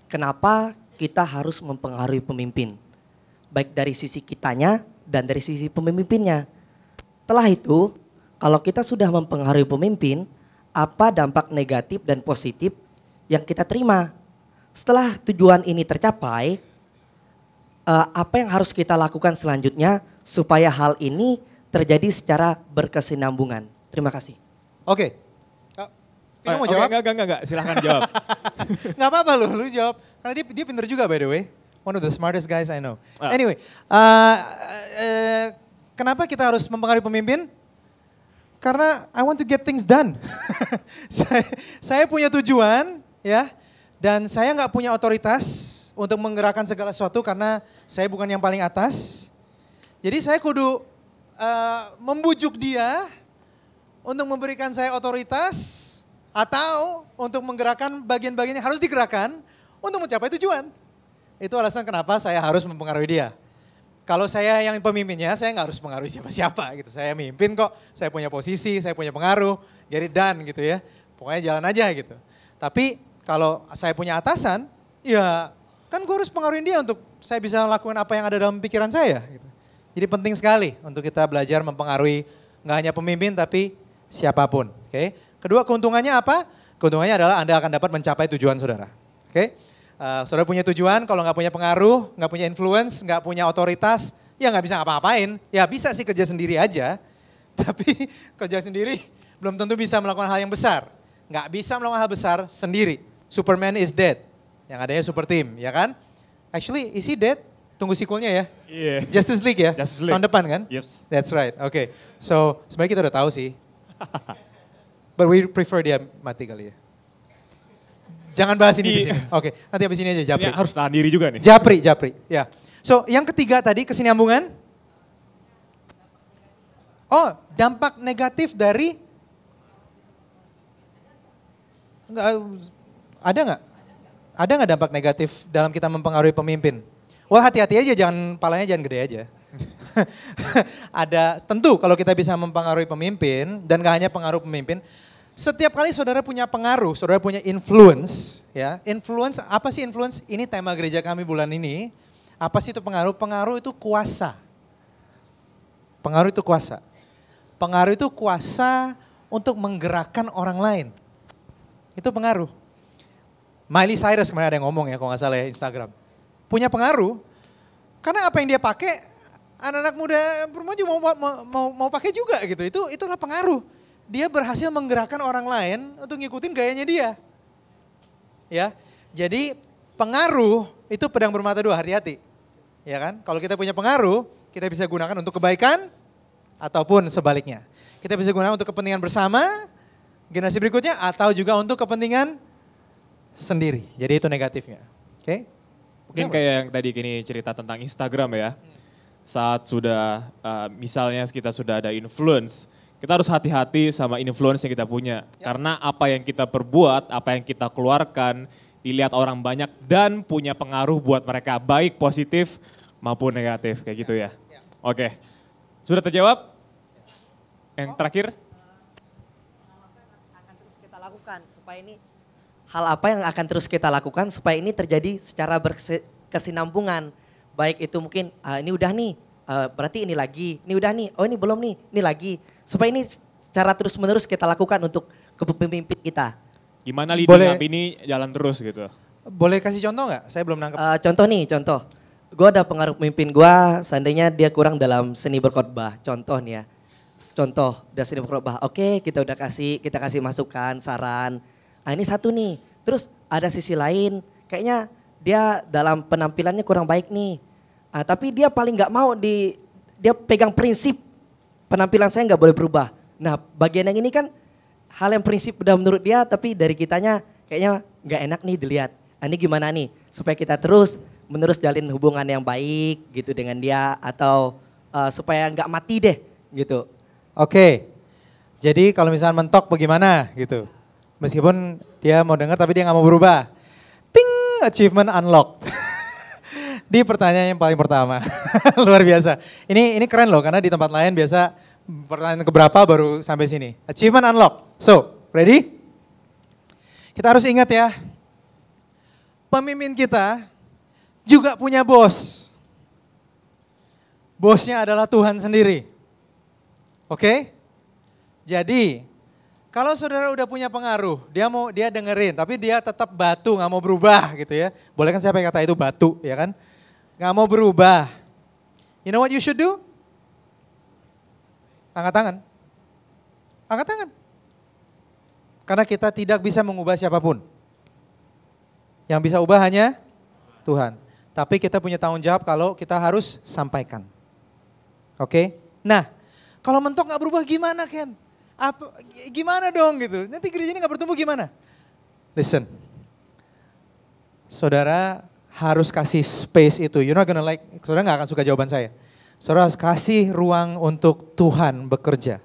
kenapa kita harus mempengaruhi pemimpin? Baik dari sisi kitanya dan dari sisi pemimpinnya. Setelah itu, kalau kita sudah mempengaruhi pemimpin, apa dampak negatif dan positif yang kita terima? Setelah tujuan ini tercapai, apa yang harus kita lakukan selanjutnya supaya hal ini terjadi secara berkesinambungan? Terima kasih. Oke. Vino mau jawab? Enggak, silahkan jawab. Gak apa-apa lu jawab. Karena dia pinter juga by the way. One of the smartest guys I know. Ah. Anyway, kenapa kita harus mempengaruhi pemimpin? Karena I want to get things done. saya punya tujuan ya, dan saya nggak punya otoritas untuk menggerakkan segala sesuatu karena saya bukan yang paling atas. Jadi saya kudu membujuk dia untuk memberikan saya otoritas, atau untuk menggerakkan bagian-bagian yang harus digerakkan untuk mencapai tujuan. Itu alasan kenapa saya harus mempengaruhi dia. Kalau saya yang pemimpinnya, saya nggak harus mengaruhi siapa-siapa gitu. Saya mimpin kok, saya punya posisi, saya punya pengaruh, get it done gitu ya. Pokoknya jalan aja gitu. Tapi kalau saya punya atasan, ya kan gue harus pengaruhin dia untuk saya bisa lakukan apa yang ada dalam pikiran saya. Gitu. Jadi penting sekali untuk kita belajar mempengaruhi nggak hanya pemimpin tapi siapapun. Oke? Kedua, keuntungannya apa? Keuntungannya adalah Anda akan dapat mencapai tujuan saudara. Oke? Saudara punya tujuan, kalau nggak punya pengaruh, nggak punya influence, nggak punya otoritas, ya nggak bisa ngapa-ngapain. Ya bisa sih kerja sendiri aja, tapi kerja sendiri belum tentu bisa melakukan hal yang besar. Nggak bisa melakukan hal besar sendiri. Superman is dead. Yang adanya super team, ya kan? Actually, is he dead? Tunggu sequelnya ya. Iya. Justice League ya? Justice League. Tahun depan kan? Yes. That's right. Oke. So, sebenarnya kita udah tahu sih. But we prefer dia mati kali ya. Jangan bahas ini di sini. Oke, nanti habis ini aja Japri. Ini harus tahan diri juga nih. Japri. Ya. So, yang ketiga tadi kesinambungan. Oh, dampak negatif dari ada nggak? Ada nggak dampak negatif dalam kita mempengaruhi pemimpin? Wah, hati-hati aja, palanya jangan gede aja. Ada, tentu kalau kita bisa mempengaruhi pemimpin dan gak hanya pengaruh pemimpin, setiap kali saudara punya pengaruh, saudara punya influence, ya. Influence, apa sih influence? Ini tema gereja kami bulan ini. Apa sih itu pengaruh? Pengaruh itu kuasa. Pengaruh itu kuasa. Pengaruh itu kuasa untuk menggerakkan orang lain. Itu pengaruh. Miley Cyrus kemarin ada yang ngomong ya, kalau nggak salah ya, Instagram. Punya pengaruh, karena apa yang dia pakai, anak-anak muda perempuan juga mau pakai juga gitu. Itulah pengaruh. Dia berhasil menggerakkan orang lain untuk ngikutin gayanya dia. Ya, jadi pengaruh itu pedang bermata dua, hati-hati. Ya kan? Kalau kita punya pengaruh, kita bisa gunakan untuk kebaikan ataupun sebaliknya. Kita bisa gunakan untuk kepentingan bersama, generasi berikutnya, atau juga untuk kepentingan sendiri. Jadi itu negatifnya. Oke? Mungkin kayak yang tadi kini cerita tentang Instagram ya. Saat sudah, misalnya kita sudah ada influence, kita harus hati-hati sama influence yang kita punya. Ya. Karena apa yang kita perbuat, apa yang kita keluarkan, dilihat orang banyak dan punya pengaruh buat mereka baik positif maupun negatif kayak gitu ya. Oke. Sudah terjawab? Yang terakhir? Hal apa yang akan terus kita lakukan supaya ini terjadi secara berkesinambungan. Baik itu mungkin ini udah nih, berarti ini lagi, ini udah nih, oh ini belum nih, ini lagi. Supaya ini secara terus menerus kita lakukan untuk kepemimpin kita. Gimana leading up ini jalan terus gitu? Boleh kasih contoh nggak? Saya belum nangkep. Contoh. Gue ada pengaruh pemimpin gue, seandainya dia kurang dalam seni berkhotbah. Contoh nih ya, contoh udah seni berkhotbah. Oke, kita kasih masukan, saran. Nah ini satu nih, terus ada sisi lain, kayaknya dia dalam penampilannya kurang baik nih. Tapi dia paling nggak mau dia pegang prinsip penampilan saya nggak boleh berubah. Nah bagian yang ini kan hal yang prinsip udah menurut dia, tapi dari kitanya kayaknya nggak enak nih dilihat. Nah, ini gimana nih supaya kita terus menerus jalin hubungan yang baik gitu dengan dia atau supaya nggak mati deh gitu. Oke, jadi kalau misalnya mentok bagaimana gitu. Meskipun dia mau dengar tapi dia nggak mau berubah. Ting, achievement unlocked. Di pertanyaan yang paling pertama. Luar biasa. Ini keren loh karena di tempat lain biasa pertanyaan keberapa baru sampai sini. Achievement unlocked. So, ready? Kita harus ingat ya. Pemimpin kita juga punya bos. Bosnya adalah Tuhan sendiri. Oke? Jadi, kalau saudara udah punya pengaruh, dia dengerin, tapi dia tetap batu, nggak mau berubah gitu ya. Boleh kan saya pakai kata itu batu, ya kan? Nggak mau berubah. You know what you should do? Angkat tangan. Angkat tangan. Karena kita tidak bisa mengubah siapapun. Yang bisa ubah hanya Tuhan. Tapi kita punya tanggung jawab kalau kita harus sampaikan. Oke? Nah, kalau mentok nggak berubah gimana Ken? Gimana dong gitu? Nanti gereja ini gak bertumbuh gimana? Listen, saudara harus kasih space itu. You're not gonna like, saudara gak akan suka jawaban saya. Saudara harus kasih ruang untuk Tuhan bekerja.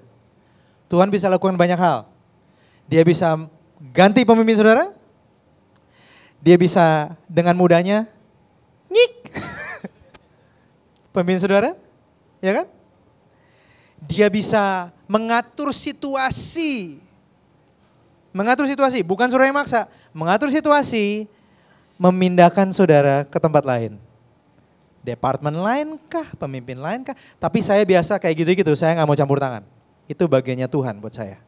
Tuhan bisa lakukan banyak hal. Dia bisa ganti pemimpin saudara. Dia bisa dengan mudahnya nyik. Pemimpin saudara, ya kan? Dia bisa mengatur situasi. Mengatur situasi, bukan saudara yang maksa. Mengatur situasi, memindahkan saudara ke tempat lain. Departemen lain kah, pemimpin lain kah. Tapi saya biasa kayak gitu-gitu, saya gak mau campur tangan. Itu bagiannya Tuhan buat saya.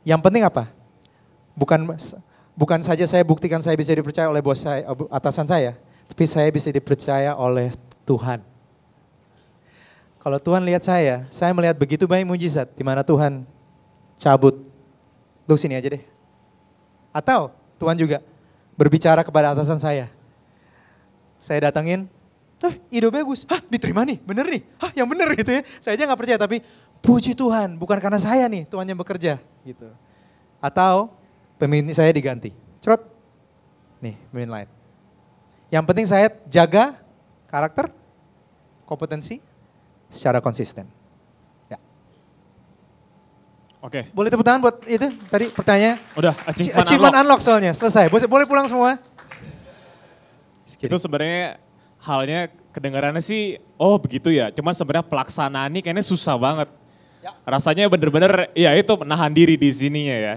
Yang penting apa? Bukan saja saya buktikan saya bisa dipercaya oleh bos saya, atasan saya. Tapi saya bisa dipercaya oleh Tuhan. Kalau Tuhan lihat saya melihat begitu banyak mujizat di mana Tuhan cabut. Lu sini aja deh. Atau Tuhan juga berbicara kepada atasan saya. Saya datangin, ide bagus. Hah, diterima nih, bener nih. Hah, yang bener gitu ya. Saya aja gak percaya tapi puji Tuhan, bukan karena saya nih Tuhan yang bekerja gitu. Atau pemimpin saya diganti. Cerot. Nih, pemimpin lain. Yang penting saya jaga karakter, kompetensi, secara konsisten. Ya. Oke. Boleh tepuk tangan buat itu tadi pertanyaan. Udah, achievement unlock soalnya, selesai. Boleh pulang semua. Itu sebenarnya halnya kedengarannya sih, oh begitu ya. Cuma sebenarnya pelaksanaan ini kayaknya susah banget. Ya. Rasanya bener-bener, ya itu nahan diri di sininya ya.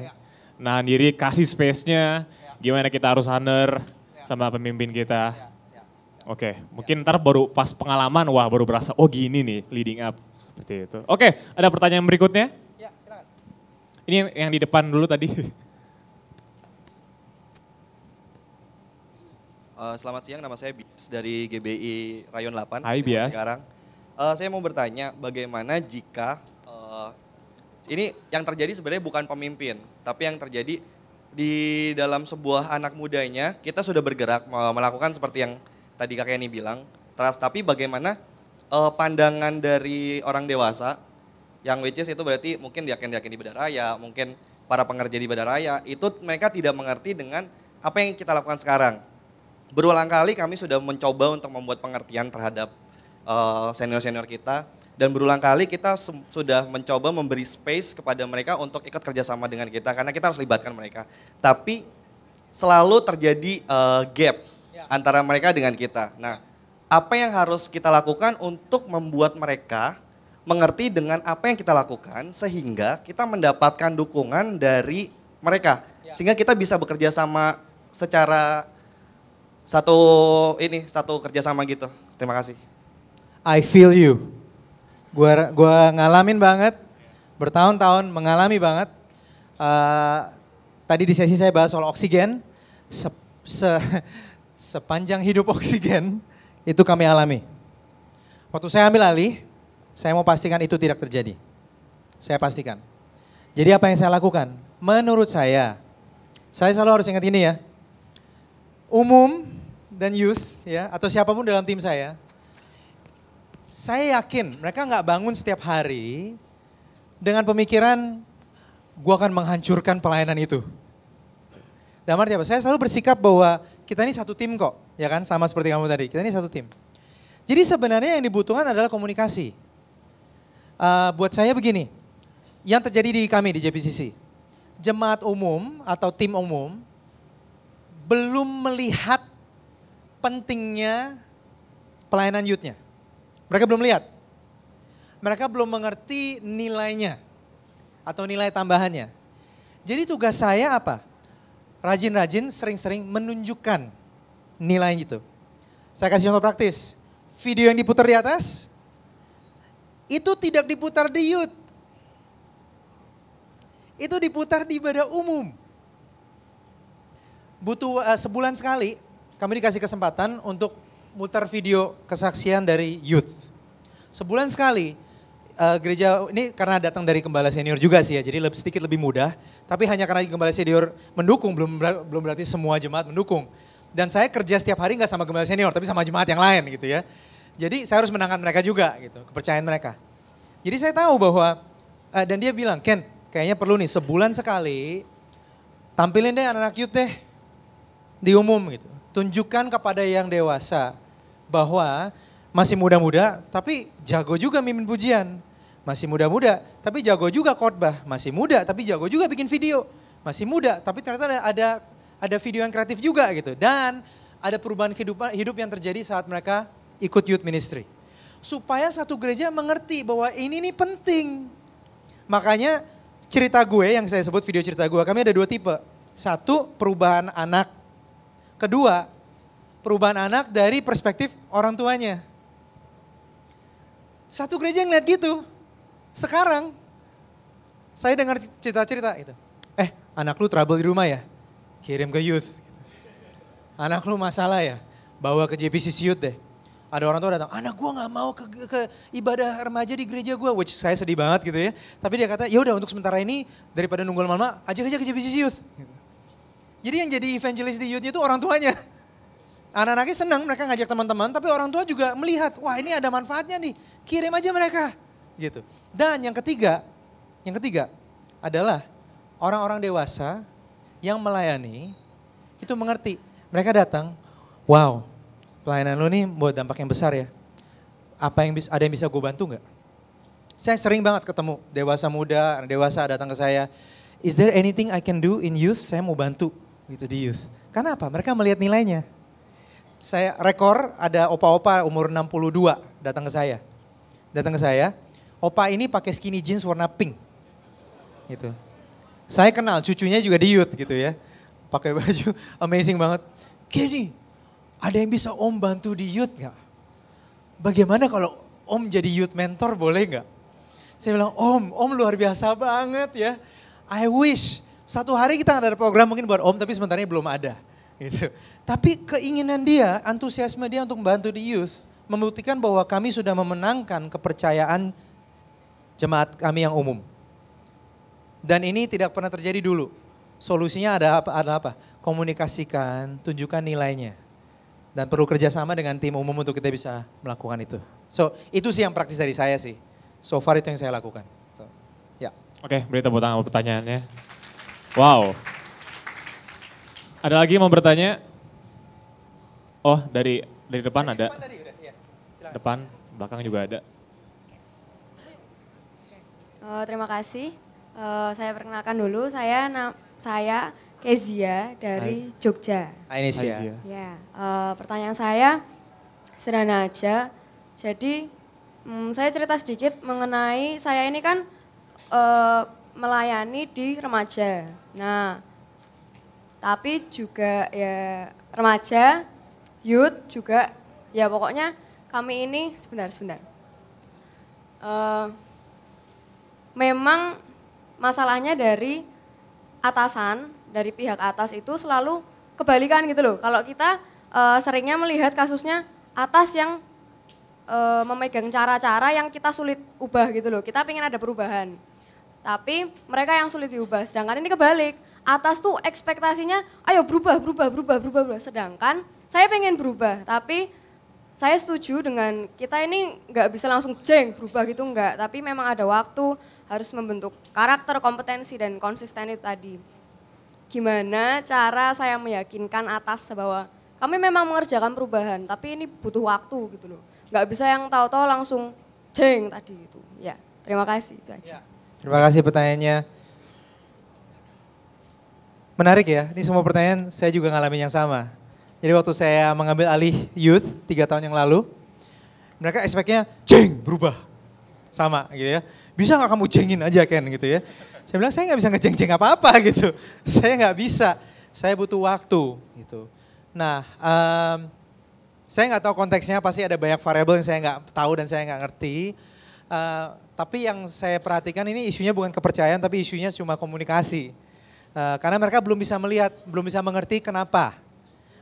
Nahan diri, kasih space-nya, gimana kita harus honor sama pemimpin kita. Oke, mungkin ntar baru pas pengalaman, wah baru berasa, oh gini nih leading up. Seperti itu. Oke, ada pertanyaan berikutnya? Ya, silakan. Ini yang di depan dulu tadi. Selamat siang, nama saya Bias dari GBI Rayon 8. Hai Bias. Sekarang, saya mau bertanya bagaimana jika ini yang terjadi sebenarnya bukan pemimpin, tapi yang terjadi di dalam sebuah anak mudanya, kita sudah bergerak melakukan seperti yang tadi Kak Kenny bilang, tapi bagaimana pandangan dari orang dewasa, yang which is itu berarti mungkin diaken di Badaraya, mungkin para pengerja di Badaraya, itu mereka tidak mengerti dengan apa yang kita lakukan sekarang. Berulang kali kami sudah mencoba untuk membuat pengertian terhadap senior-senior kita, dan berulang kali kita sudah mencoba memberi space kepada mereka untuk ikut kerjasama dengan kita, karena kita harus libatkan mereka. Tapi selalu terjadi gap antara mereka dengan kita. Nah, apa yang harus kita lakukan untuk membuat mereka mengerti dengan apa yang kita lakukan sehingga kita mendapatkan dukungan dari mereka. Sehingga kita bisa bekerja sama secara satu kerjasama gitu. Terima kasih. I feel you. Gua ngalamin banget, bertahun-tahun mengalami banget. Tadi di sesi saya bahas soal oksigen. Sepanjang hidup oksigen itu kami alami. Waktu saya ambil alih, saya mau pastikan itu tidak terjadi. Saya pastikan. Jadi apa yang saya lakukan? Menurut saya selalu harus ingat ini ya. Umum dan youth ya, atau siapapun dalam tim saya yakin mereka nggak bangun setiap hari dengan pemikiran gue akan menghancurkan pelayanan itu. Dan arti apa? Saya selalu bersikap bahwa kita ini satu tim kok, ya kan? Sama seperti kamu tadi, kita ini satu tim. Jadi sebenarnya yang dibutuhkan adalah komunikasi. Buat saya begini, yang terjadi di kami di JPCC, jemaat umum atau tim umum belum melihat pentingnya pelayanan youth-nya. Mereka belum lihat. Mereka belum mengerti nilainya atau nilai tambahannya. Jadi tugas saya apa? Rajin-rajin, sering-sering menunjukkan nilai itu. Saya kasih contoh praktis. Video yang diputar di atas, itu tidak diputar di youth. Itu diputar di ibadah umum. Butuh sebulan sekali, kami dikasih kesempatan untuk mutar video kesaksian dari youth. Sebulan sekali, gereja ini karena datang dari gembala senior juga sih ya, jadi sedikit lebih mudah. Tapi hanya karena gembala senior mendukung, belum berarti semua jemaat mendukung. Dan saya kerja setiap hari nggak sama gembala senior, tapi sama jemaat yang lain gitu ya. Jadi saya harus menangkan mereka juga gitu, kepercayaan mereka. Jadi saya tahu bahwa, dan dia bilang, Ken kayaknya perlu nih sebulan sekali, tampilin deh anak-anak youth deh di umum gitu. Tunjukkan kepada yang dewasa bahwa masih muda-muda tapi jago juga mimpin pujian. Masih muda-muda tapi jago juga khotbah. Masih muda tapi jago juga bikin video. Masih muda tapi ternyata ada video yang kreatif juga gitu. Dan ada perubahan hidup yang terjadi saat mereka ikut youth ministry. Supaya satu gereja mengerti bahwa ini nih penting. Makanya cerita gue yang saya sebut video cerita gue, kami ada 2 tipe. Satu, perubahan anak. Kedua, perubahan anak dari perspektif orang tuanya. Satu gereja yang lihat gitu. Sekarang, saya dengar cerita-cerita gitu. Anak lu trouble di rumah ya? Kirim ke youth. Anak lu masalah ya? Bawa ke JPCC Youth deh. Ada orang tua datang, anak gue gak mau ke ibadah remaja di gereja gue. Which saya sedih banget gitu ya. Tapi dia kata, ya udah untuk sementara ini daripada nunggu lama-lama, ajak aja ke JPCC Youth. Jadi yang jadi evangelis di youth-nya itu orang tuanya. Anak-anaknya senang mereka ngajak teman-teman, tapi orang tua juga melihat, wah ini ada manfaatnya nih, kirim aja mereka. Gitu. Dan yang ketiga adalah orang-orang dewasa yang melayani, itu mengerti. Mereka datang, wow pelayanan lo nih buat dampak yang besar ya. Ada yang bisa gue bantu gak? Saya sering banget ketemu dewasa muda, dewasa datang ke saya. Is there anything I can do in youth? Saya mau bantu gitu di youth. Karena apa? Mereka melihat nilainya. Saya rekor ada opa-opa umur 62 datang ke saya. Opa ini pakai skinny jeans warna pink. Gitu. Saya kenal cucunya juga di youth gitu ya. Pakai baju amazing banget. Kenny, ada yang bisa Om bantu di youth gak? Bagaimana kalau Om jadi youth mentor boleh gak? Saya bilang, Om luar biasa banget ya. I wish satu hari kita ada program mungkin buat Om, tapi sebenarnya belum ada. Gitu. Tapi keinginan dia, antusiasme dia untuk membantu di youth, membuktikan bahwa kami sudah memenangkan kepercayaan jemaat kami yang umum. Dan ini tidak pernah terjadi dulu. Solusinya ada apa? Komunikasikan, tunjukkan nilainya. Dan perlu kerjasama dengan tim umum untuk kita bisa melakukan itu. So, itu sih yang praktis dari saya sih. So far itu yang saya lakukan. So, ya. Oke, beri tepuk tangan pertanyaannya. Wow. Ada lagi yang mau bertanya? Oh, dari depan ada. Depan, belakang juga ada. Terima kasih. Saya perkenalkan dulu, saya Kezia dari Jogja. Ainesia. Ya, pertanyaan saya sederhana aja. Jadi saya cerita sedikit mengenai saya ini kan melayani di remaja. Nah, tapi juga ya remaja, youth juga, ya pokoknya kami ini sebentar. Memang masalahnya dari atasan, dari pihak atas itu selalu kebalikan gitu loh. Kalau kita seringnya melihat kasusnya atas yang memegang cara-cara yang kita sulit ubah gitu loh. Kita pengen ada perubahan. Tapi mereka yang sulit diubah. Sedangkan ini kebalik. Atas tuh ekspektasinya ayo berubah. Sedangkan saya pengen berubah. Tapi saya setuju dengan kita ini nggak bisa langsung berubah gitu enggak. Tapi memang ada waktu, harus membentuk karakter, kompetensi, dan konsisten itu tadi. Gimana cara saya meyakinkan atas bahwa kami memang mengerjakan perubahan, tapi ini butuh waktu gitu loh. Nggak bisa yang tahu-tahu langsung tadi gitu. Ya, terima kasih itu aja. Terima kasih pertanyaannya. Menarik ya, ini semua pertanyaan saya juga ngalamin yang sama. Jadi waktu saya mengambil alih youth 3 tahun yang lalu, mereka expect-nya berubah. Sama gitu ya. Bisa gak kamu jengin aja Ken gitu ya. Saya bilang saya gak bisa ngejeng-jeng apa-apa gitu. Saya gak bisa, saya butuh waktu gitu. Nah, saya gak tahu konteksnya, pasti ada banyak variabel yang saya gak tahu dan saya gak ngerti. Tapi yang saya perhatikan ini isunya bukan kepercayaan tapi isunya cuma komunikasi. Karena mereka belum bisa melihat, belum bisa mengerti kenapa.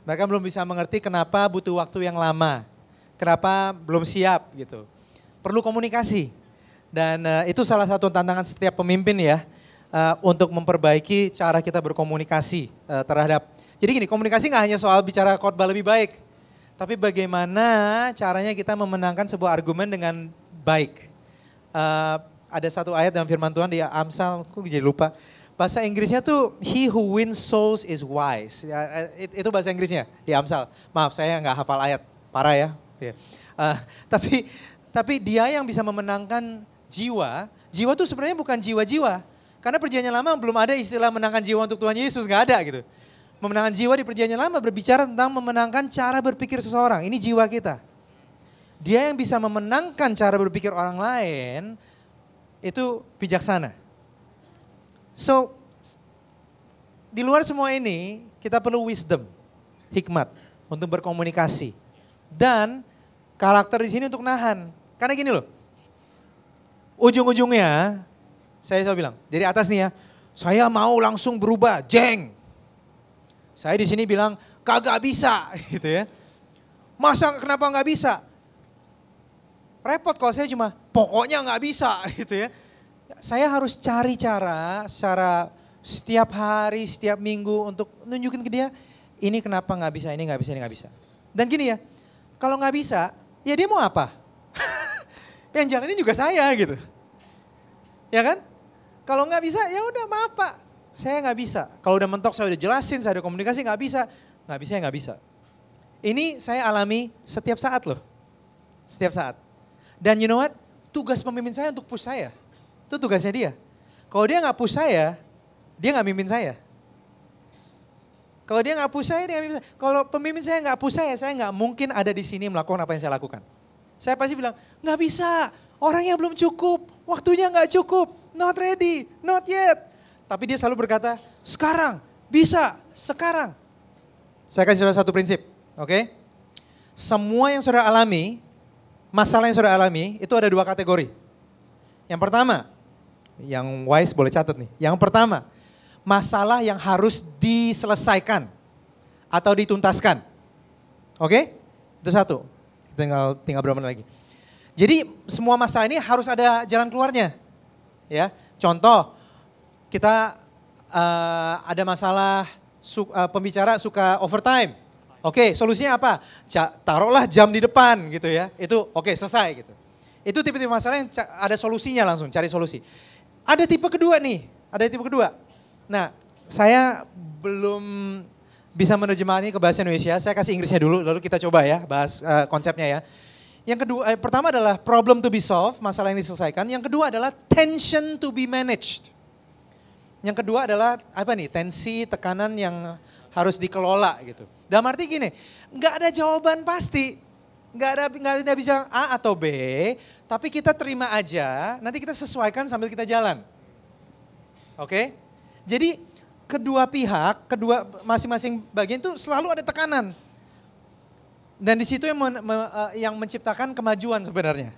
Mereka belum bisa mengerti kenapa butuh waktu yang lama. Kenapa belum siap gitu. Perlu komunikasi. Dan itu salah satu tantangan setiap pemimpin ya. Untuk memperbaiki cara kita berkomunikasi terhadap. Jadi gini, komunikasi gak hanya soal bicara khotbah lebih baik. Tapi bagaimana caranya kita memenangkan sebuah argumen dengan baik. Ada satu ayat dalam firman Tuhan di Amsal, aku jadi lupa. Bahasa Inggrisnya tuh, he who wins souls is wise. Itu bahasa Inggrisnya di Amsal. Maaf saya nggak hafal ayat, parah ya. Tapi dia yang bisa memenangkan jiwa. Jiwa tuh sebenarnya bukan jiwa-jiwa. Karena perjanjian lama belum ada istilah menangkan jiwa untuk Tuhan Yesus, nggak ada gitu. Memenangkan jiwa di perjanjian lama berbicara tentang memenangkan cara berpikir seseorang. Ini jiwa kita. Dia yang bisa memenangkan cara berpikir orang lain, itu bijaksana. So, di luar semua ini, kita perlu wisdom, hikmat untuk berkomunikasi. Dan karakter di sini untuk nahan. Karena gini loh, ujung-ujungnya, saya selalu bilang, dari atas nih ya, saya mau langsung berubah, Saya di sini bilang, kagak bisa, gitu ya. Masa kenapa nggak bisa? Repot kalau saya cuma, pokoknya nggak bisa, gitu ya. Saya harus cari cara secara setiap hari, setiap minggu untuk nunjukin ke dia, ini kenapa nggak bisa, ini nggak bisa, ini nggak bisa. Dan gini ya, kalau nggak bisa, ya dia mau apa? Yang jalanin juga saya gitu. Ya kan? Kalau nggak bisa, ya udah maaf Pak, saya nggak bisa. Kalau udah mentok, saya udah jelasin, saya udah komunikasi, nggak bisa, ya nggak bisa. Ini saya alami setiap saat loh, setiap saat. Dan you know what? Tugas pemimpin saya untuk push saya. Itu tugasnya dia. Kalau dia nggak push saya, dia nggak mimpin saya. Kalau dia nggak push saya, dia nggak mimpin saya. Kalau pemimpin saya nggak push saya nggak mungkin ada di sini melakukan apa yang saya lakukan. Saya pasti bilang, nggak bisa, orangnya belum cukup, waktunya nggak cukup, not ready, not yet. Tapi dia selalu berkata, sekarang, bisa, sekarang. Saya kasih saudara satu prinsip, oke? Semua yang saudara alami, masalah yang saudara alami, itu ada 2 kategori. Yang pertama, yang wise boleh catat nih. Yang pertama, masalah yang harus diselesaikan atau dituntaskan. Oke? Itu satu. Tinggal berapa menit lagi. Jadi semua masalah ini harus ada jalan keluarnya. Ya, contoh kita ada masalah pembicara suka overtime. Oke, solusinya apa? Taruhlah jam di depan gitu ya. Itu oke, selesai gitu. Itu tipe-tipe masalah yang ada solusinya langsung, cari solusi. Ada tipe kedua nih, Nah, saya belum bisa menerjemahkannya ke bahasa Indonesia, saya kasih Inggrisnya dulu, lalu kita coba ya, bahas konsepnya ya. Yang kedua, pertama adalah problem to be solved, masalah yang diselesaikan. Yang kedua adalah tension to be managed. Yang kedua adalah apa nih? Tensi, tekanan yang harus dikelola gitu. Dalam arti gini, nggak ada jawaban pasti, nggak ada bisa A atau B, tapi kita terima aja. Nanti kita sesuaikan sambil kita jalan. Oke? Jadi kedua pihak, masing-masing bagian itu selalu ada tekanan. Dan di situ yang menciptakan kemajuan sebenarnya.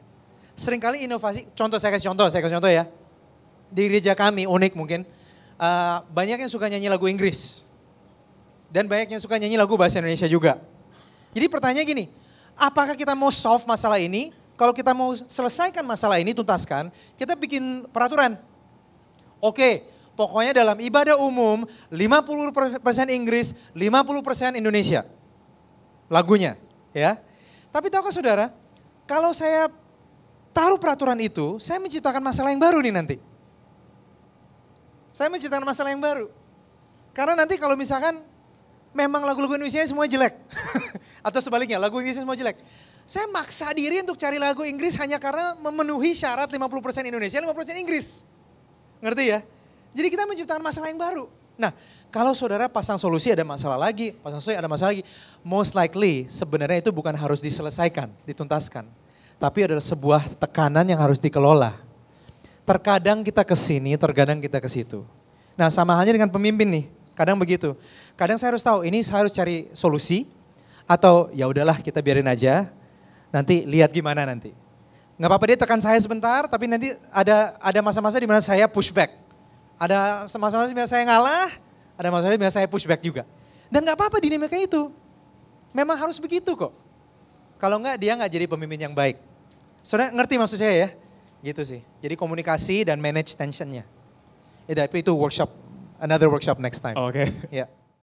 Seringkali inovasi, saya kasih contoh ya. Di gereja kami unik mungkin, banyak yang suka nyanyi lagu Inggris. Dan banyak yang suka nyanyi lagu bahasa Indonesia juga. Jadi pertanyaannya gini, apakah kita mau solve masalah ini? Kalau kita mau selesaikan masalah ini, tuntaskan, kita bikin peraturan. Oke, pokoknya dalam ibadah umum 50% Inggris, 50% Indonesia. Lagunya, ya. Tapi tahukah saudara, kalau saya taruh peraturan itu, saya menciptakan masalah yang baru nih nanti. Saya menciptakan masalah yang baru. Karena nanti kalau misalkan memang lagu-lagu Indonesia semua jelek. Atau sebaliknya, lagu Inggrisnya semua jelek. Saya maksa diri untuk cari lagu Inggris hanya karena memenuhi syarat 50% Indonesia, 50% Inggris. Ngerti ya? Jadi kita menciptakan masalah yang baru. Nah, kalau saudara pasang solusi ada masalah lagi, pasang solusi ada masalah lagi. Most likely sebenarnya itu bukan harus diselesaikan, dituntaskan. Tapi adalah sebuah tekanan yang harus dikelola. Terkadang kita ke sini, terkadang kita ke situ. Nah, sama halnya dengan pemimpin nih. Kadang begitu. Kadang saya harus tahu ini saya harus cari solusi atau ya udahlah kita biarin aja. Nanti lihat gimana nanti. Nggak apa-apa dia tekan saya sebentar, tapi nanti ada masa-masa di mana saya push back. Ada masa-masa di mana saya ngalah, ada masa-masa di mana saya push back juga. Dan nggak apa-apa dinamika itu. Memang harus begitu kok. Kalau enggak dia nggak jadi pemimpin yang baik. Saudara ngerti maksud saya ya? Gitu sih. Jadi komunikasi dan manage tensionnya. Itu workshop, another workshop next time. Oke. Ya.